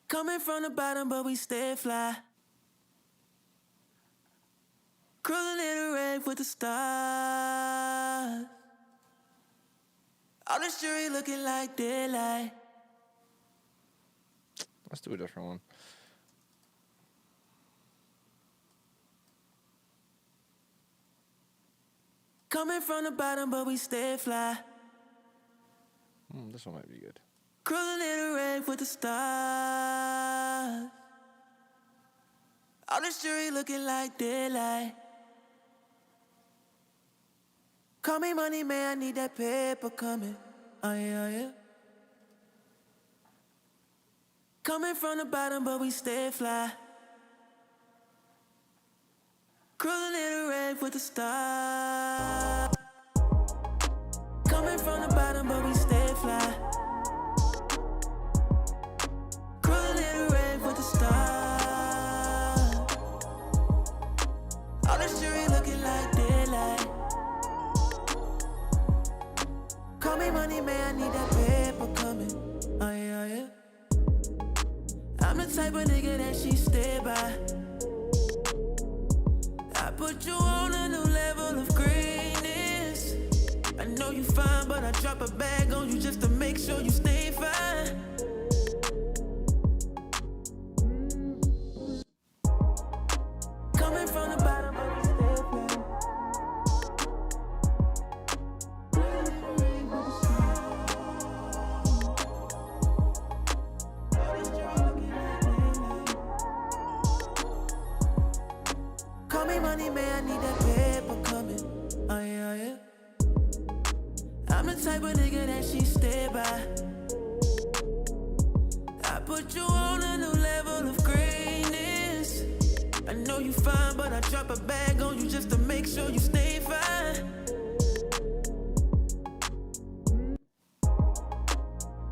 Coming from the bottom, but we stay fly. Cruising in the rave with the stars. All this jewelry looking like daylight. Let's do a different one. Coming from the bottom, but we stay fly. This one might be good. Cruising in the rave with the stars. All this jewelry looking like daylight. Call me money, man, I need that paper coming. Oh yeah, yeah. Coming from the bottom, but we stay fly. Cruising in the rave with the stars. Coming from the bottom, but we stay fly. Cruising in the rave with the stars. All this jewelry looking like daylight. Call me money, man, I need that paper coming. Oh yeah, yeah. I'm the type of nigga that she stay by. I put you on a new level of greatness. I know you fine, but I drop a bag on you just to make sure you stay fine. Coming from the bottom, but we stay fly. Call me money, man, I need that paper coming. Oh yeah, yeah. I'm the type of nigga that she stay by. I put you on a new level of greatness. I know you fine, but I drop a bag on you just to make sure you stay fine.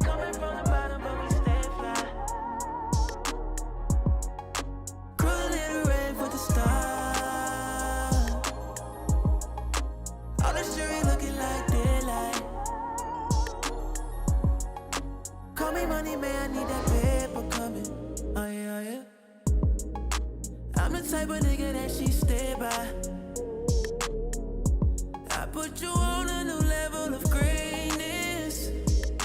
Coming from the bottom, but we stay fly. Cruel little red with the star. All the jewelry looking like daylight. Call me money, man, I need that paper coming. Oh yeah, yeah. I'm the type of nigga that she stay by. I put you on a new level of greatness.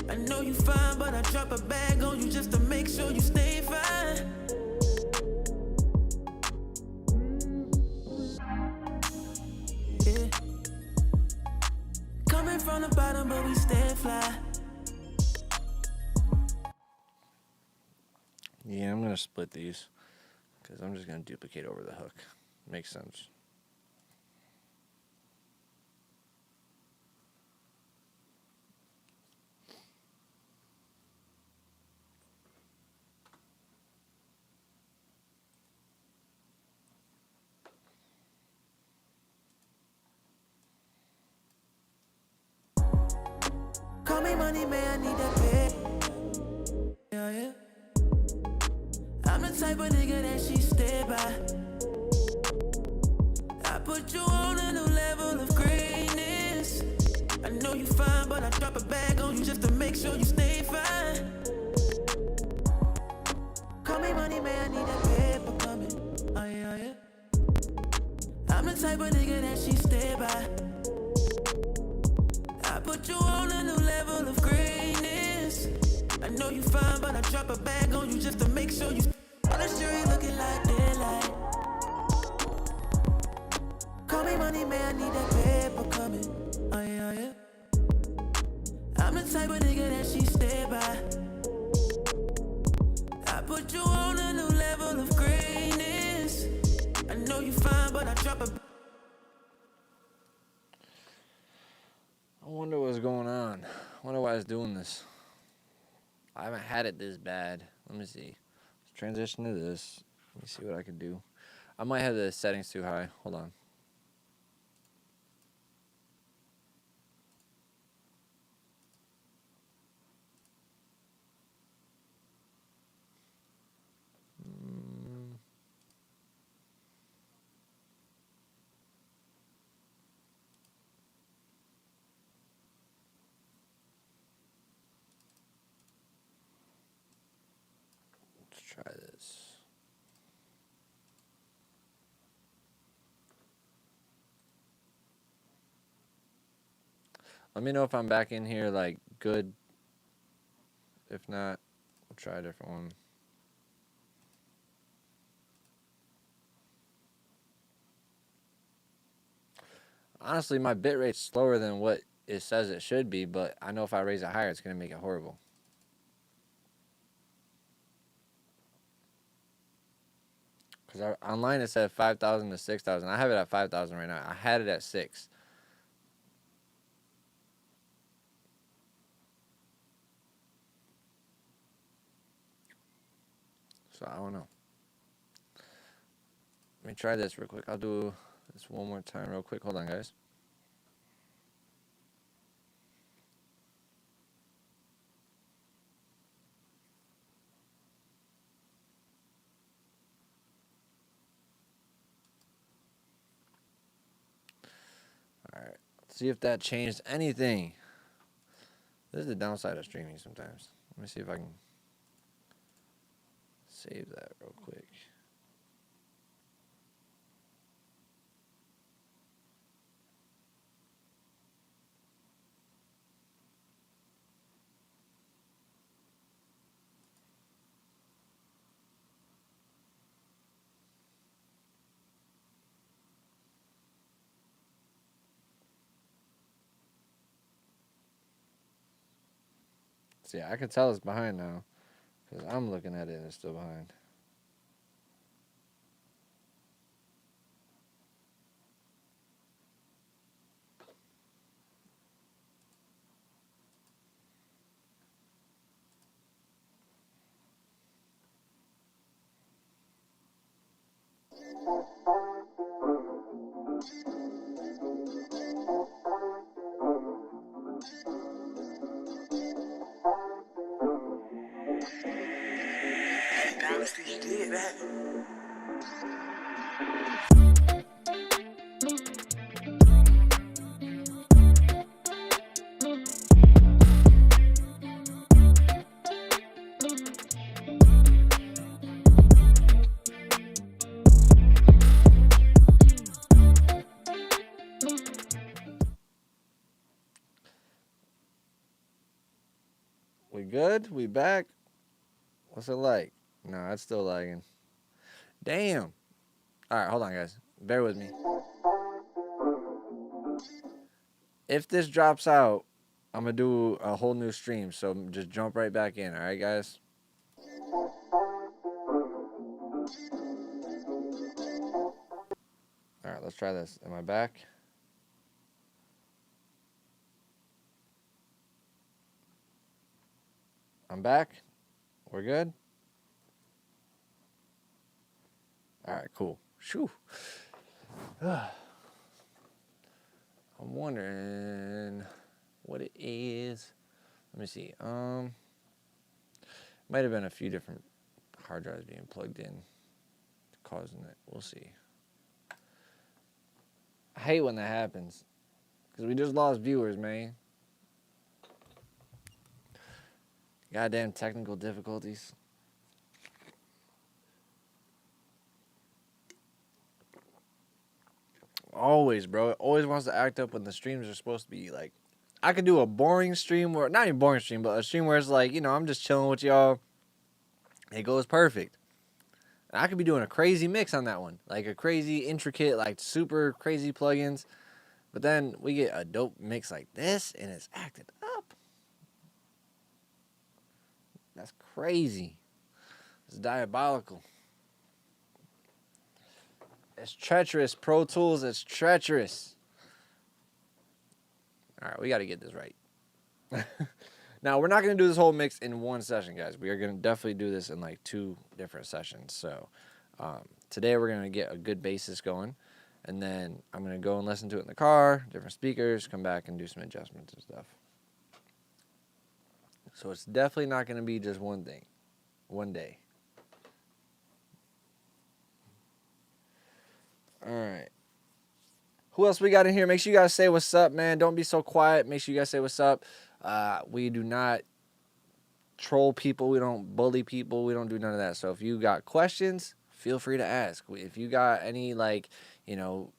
I know you fine, but I drop a bag on you just to make sure you stay fine. Yeah. Coming from the bottom, but we stay fly. Yeah, I'm gonna split these because I'm just gonna duplicate over the hook. Makes sense. Call me money, man, I need that pay. Yeah, yeah. I'm the type of nigga that she stay by. I put you on a new level of greatness. I know you fine, but I drop a bag on you just to make sure you stay fine. Call me money, man, I need that paper coming. Oh yeah, yeah. I'm the type of nigga that she stay by. I put you on a new level of greatness. I know you fine, but I drop a bag on you just to make sure you. All the jewelry looking like daylight. Call me money, man, I need that paper coming. Oh yeah, yeah. I'm the type of nigga that she stay by. I put you on a new level of greatness. I know you fine, but I drop a. I wonder what's going on. I wonder why it's doing this. I haven't had it this bad. Let me see. Let's transition to this. Let me see what I can do. I might have the settings too high. Hold on. Let's try this. Let me know if I'm back in here like good. If not, we'll try a different one. Honestly, my bit rate's slower than what it says it should be, but I know if I raise it higher, it's going to make it horrible. Because online it said 5,000 to 6,000. I have it at 5,000 right now. I had it at 6. So I don't know. Let me try this real quick. I'll do this one more time real quick. Hold on, guys. Alright. Let's see if that changed anything. This is the downside of streaming sometimes. Let me see if I can save that real quick. See, I can tell it's behind now because I'm looking at it and it's still behind. Dynasty, you did that. We good? We back? What's it like? No, it's still lagging. Damn. All right, hold on, guys. Bear with me. If this drops out, I'm going to do a whole new stream, so just jump right back in, all right, guys? All right, let's try this. Am I back? I'm back. We're good? All right, cool. Shoo. I'm wondering what it is. Let me see. Might have been a few different hard drives being plugged in causing it. We'll see. I hate when that happens because we just lost viewers, man. Goddamn technical difficulties. Always, bro. It always wants to act up when the streams are supposed to be like. I could do a boring stream where, not even boring stream, but a stream where it's like, you know, I'm just chilling with y'all. It goes perfect. And I could be doing a crazy mix on that one, like a crazy, intricate, like super crazy plugins. But then we get a dope mix like this, and it's acted up. That's crazy. It's diabolical. It's treacherous. Pro Tools, it's treacherous. All right, we got to get this right. Now, we're not going to do this whole mix in one session, guys. We are going to definitely do this in like 2 different sessions. So today we're going to get a good basis going. And then I'm going to go and listen to it in the car, different speakers, come back and do some adjustments and stuff. So it's definitely not going to be just one thing, one day. All right. Who else we got in here? Make sure you guys say what's up, man. Don't be so quiet. Make sure you guys say what's up. We do not troll people. We don't bully people. We don't do none of that. So if you got questions, feel free to ask. If you got any, like, you know,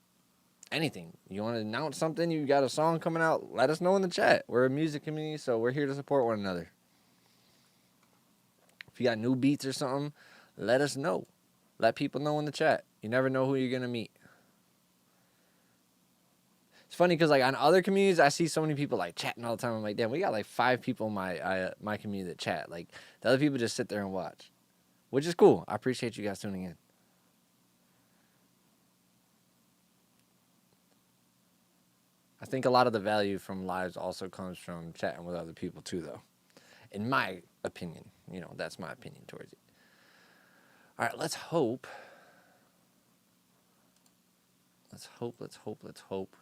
anything, you want to announce something, you got a song coming out, let us know in the chat. We're a music community, so we're here to support one another. If you got new beats or something, let us know. Let people know in the chat. You never know who you're going to meet. It's funny because, like, on other communities, I see so many people, like, chatting all the time. I'm like, damn, we got, like, 5 people in my community that chat. Like, the other people just sit there and watch, which is cool. I appreciate you guys tuning in. I think a lot of the value from lives also comes from chatting with other people, too, though. In my opinion. You know, that's my opinion towards it. All right, let's hope. Let's hope.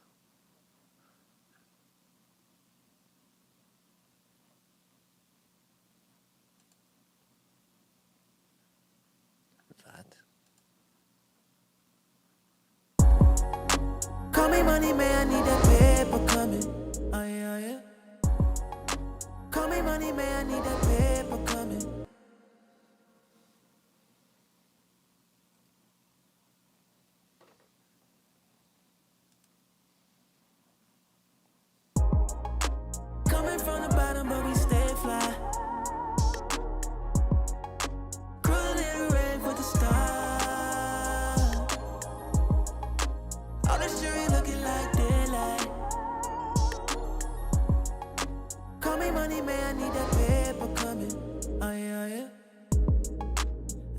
Call me money, man, I need that paper coming. Oh, yeah, yeah. Call me money, man, I need that paper coming. Coming from the bottom, but we stay fly. Cruising in the rain for the stars. All the street looking like daylight. Call me me money, man, I need that paper coming. Oh yeah, yeah.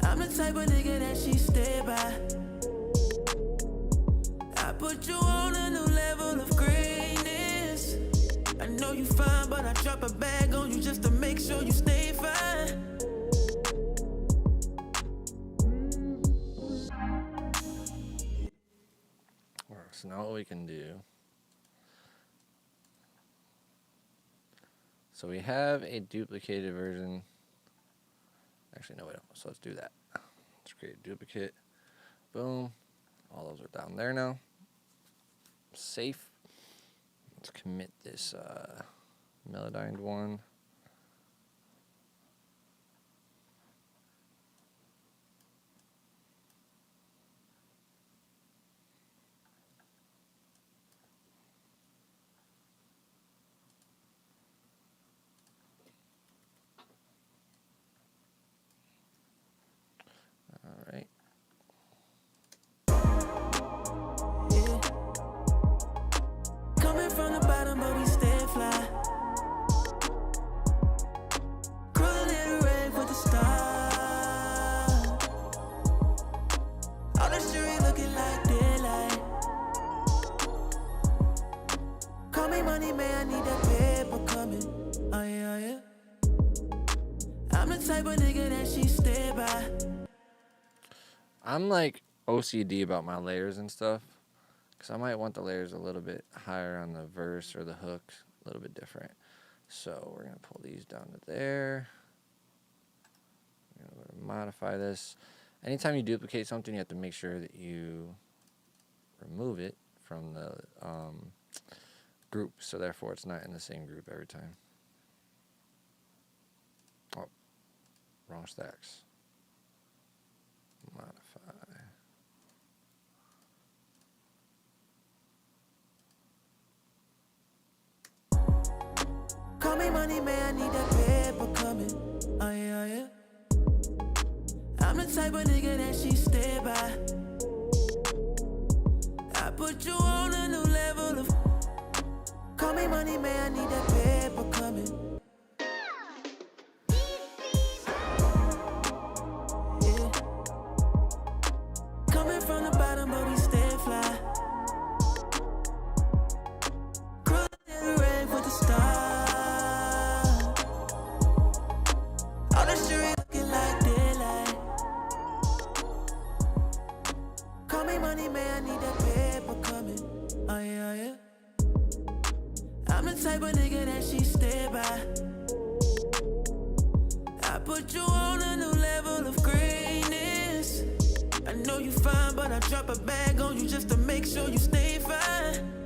I'm the type of nigga that she stay by. I put you on a new level of greatness. I know you fine, but I drop a bag on you just to make sure you stay fine. So now what we can do. So we have a duplicated version. Actually, no, we don't. So let's do that. Let's create a duplicate. Boom. All those are down there now. Safe. Let's commit this Melodined one. All right. Yeah. Coming from the bottom, but we stay fly. Cruising in the rave with the stars. All the street looking like daylight. Call me money, man, I need that paper coming. Oh yeah, yeah. I'm the type of nigga that she stay by. I'm like OCD about my layers and stuff, because I might want the layers a little bit higher on the verse or the hook, a little bit different. So we're going to pull these down to there. We're going to modify this. Anytime you duplicate something, you have to make sure that you remove it from the group, so therefore it's not in the same group every time. Oh, wrong stacks. Modify. Call me money, man, I need that paper coming. Oh yeah, yeah. I'm the type of nigga that she stay by. I put you on a new level of. Call me money, man, I need that paper coming. Yeah. Coming from the bottom, but we stay fly. Cruising in the rave with the stars. All the street looking like daylight. Call me money, man, I need that paper coming. Oh yeah, yeah. I'm the type of nigga that she stay by. I put you on a new level of greatness. I know you fine, but I drop a bag on you just to make sure you stay fine.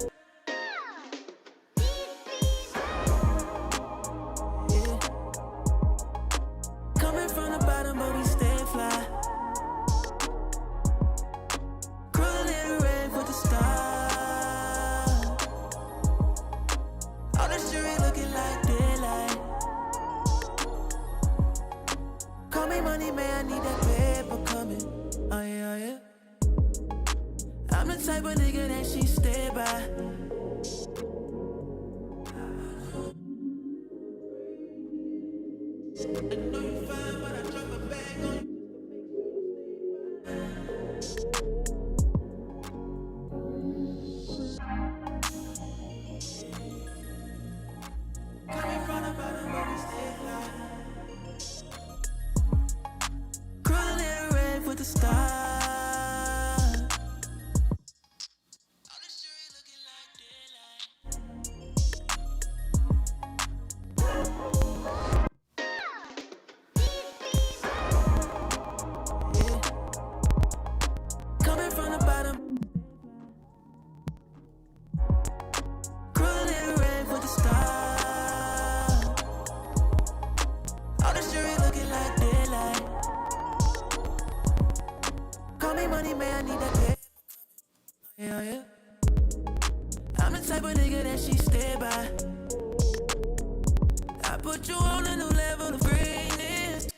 Yeah. Coming from the bottom, but we stay fly. Cruising in the rave with the stars. All the street looking like daylight. Call me money, man, I need that paper coming. Oh yeah, yeah. I'm the type of nigga that she stay by. I know you fine, but I drop a bag on you. Coming from the bottom, but we stay fly. Cruising in the rave with the stars. All the street looking like daylight. Yeah. Coming from the bottom. Cruising in the rave with the stars. All the street looking like daylight. Call me money, man, I need that paper. Yeah, yeah. I'm the type of nigga that she stay by. I put you on a new level of greatness.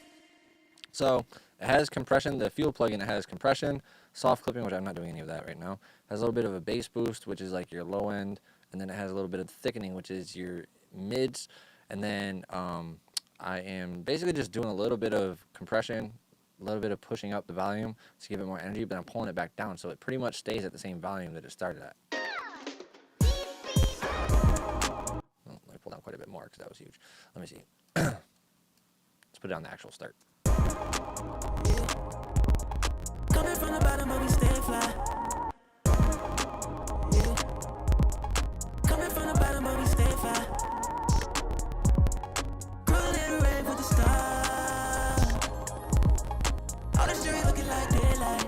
So it has compression. The Fuel plugin, it has compression, soft clipping, which I'm not doing any of that right now. It has a little bit of a bass boost, which is like your low end, and then it has a little bit of thickening, which is your mids, And then I am basically just doing a little bit of compression, a little bit of pushing up the volume to give it more energy, but I'm pulling it back down so it pretty much stays at the same volume that it started at. Oh, let me pull down quite a bit more because that was huge. Let me see. Let's put it on the actual start. Coming from the bottom, but we stay fly. Yeah. Coming from the bottom, but we stay fly. Cruising ready for the start. All the street looking like daylight.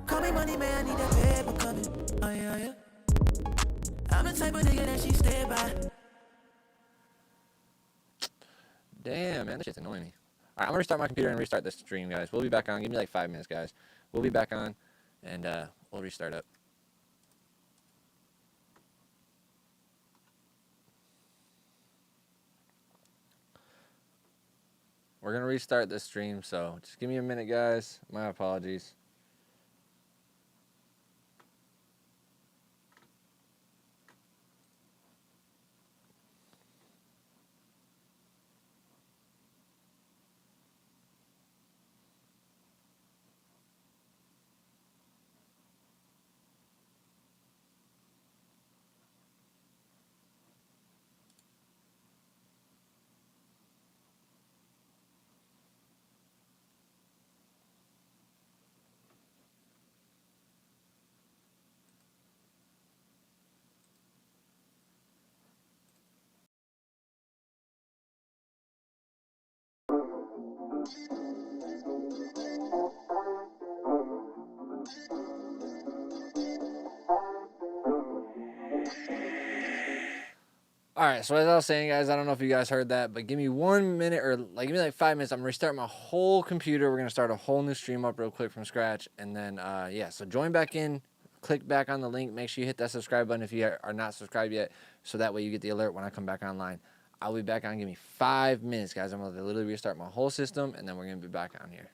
Call me money, man, I need that paper coming. Oh yeah, yeah. I'm the type of nigga that she stay by. Damn, man, this shit's annoying me. All right, I'm gonna restart my computer and restart this stream, guys. We'll be back on. Give me like 5 minutes, guys. We'll be back on, and we'll restart up. We're gonna restart this stream, so just give me a minute, guys. My apologies. All right, so as I was saying, guys, I don't know if you guys heard that, but give me 1 minute or like give me like 5 minutes. I'm gonna restart my whole computer. We're gonna start a whole new stream up real quick from scratch, and then yeah. So join back in, click back on the link. Make sure you hit that subscribe button if you are not subscribed yet, so that way you get the alert when I come back online. I'll be back on. Give me 5 minutes, guys. I'm gonna literally restart my whole system, and then we're gonna be back on here.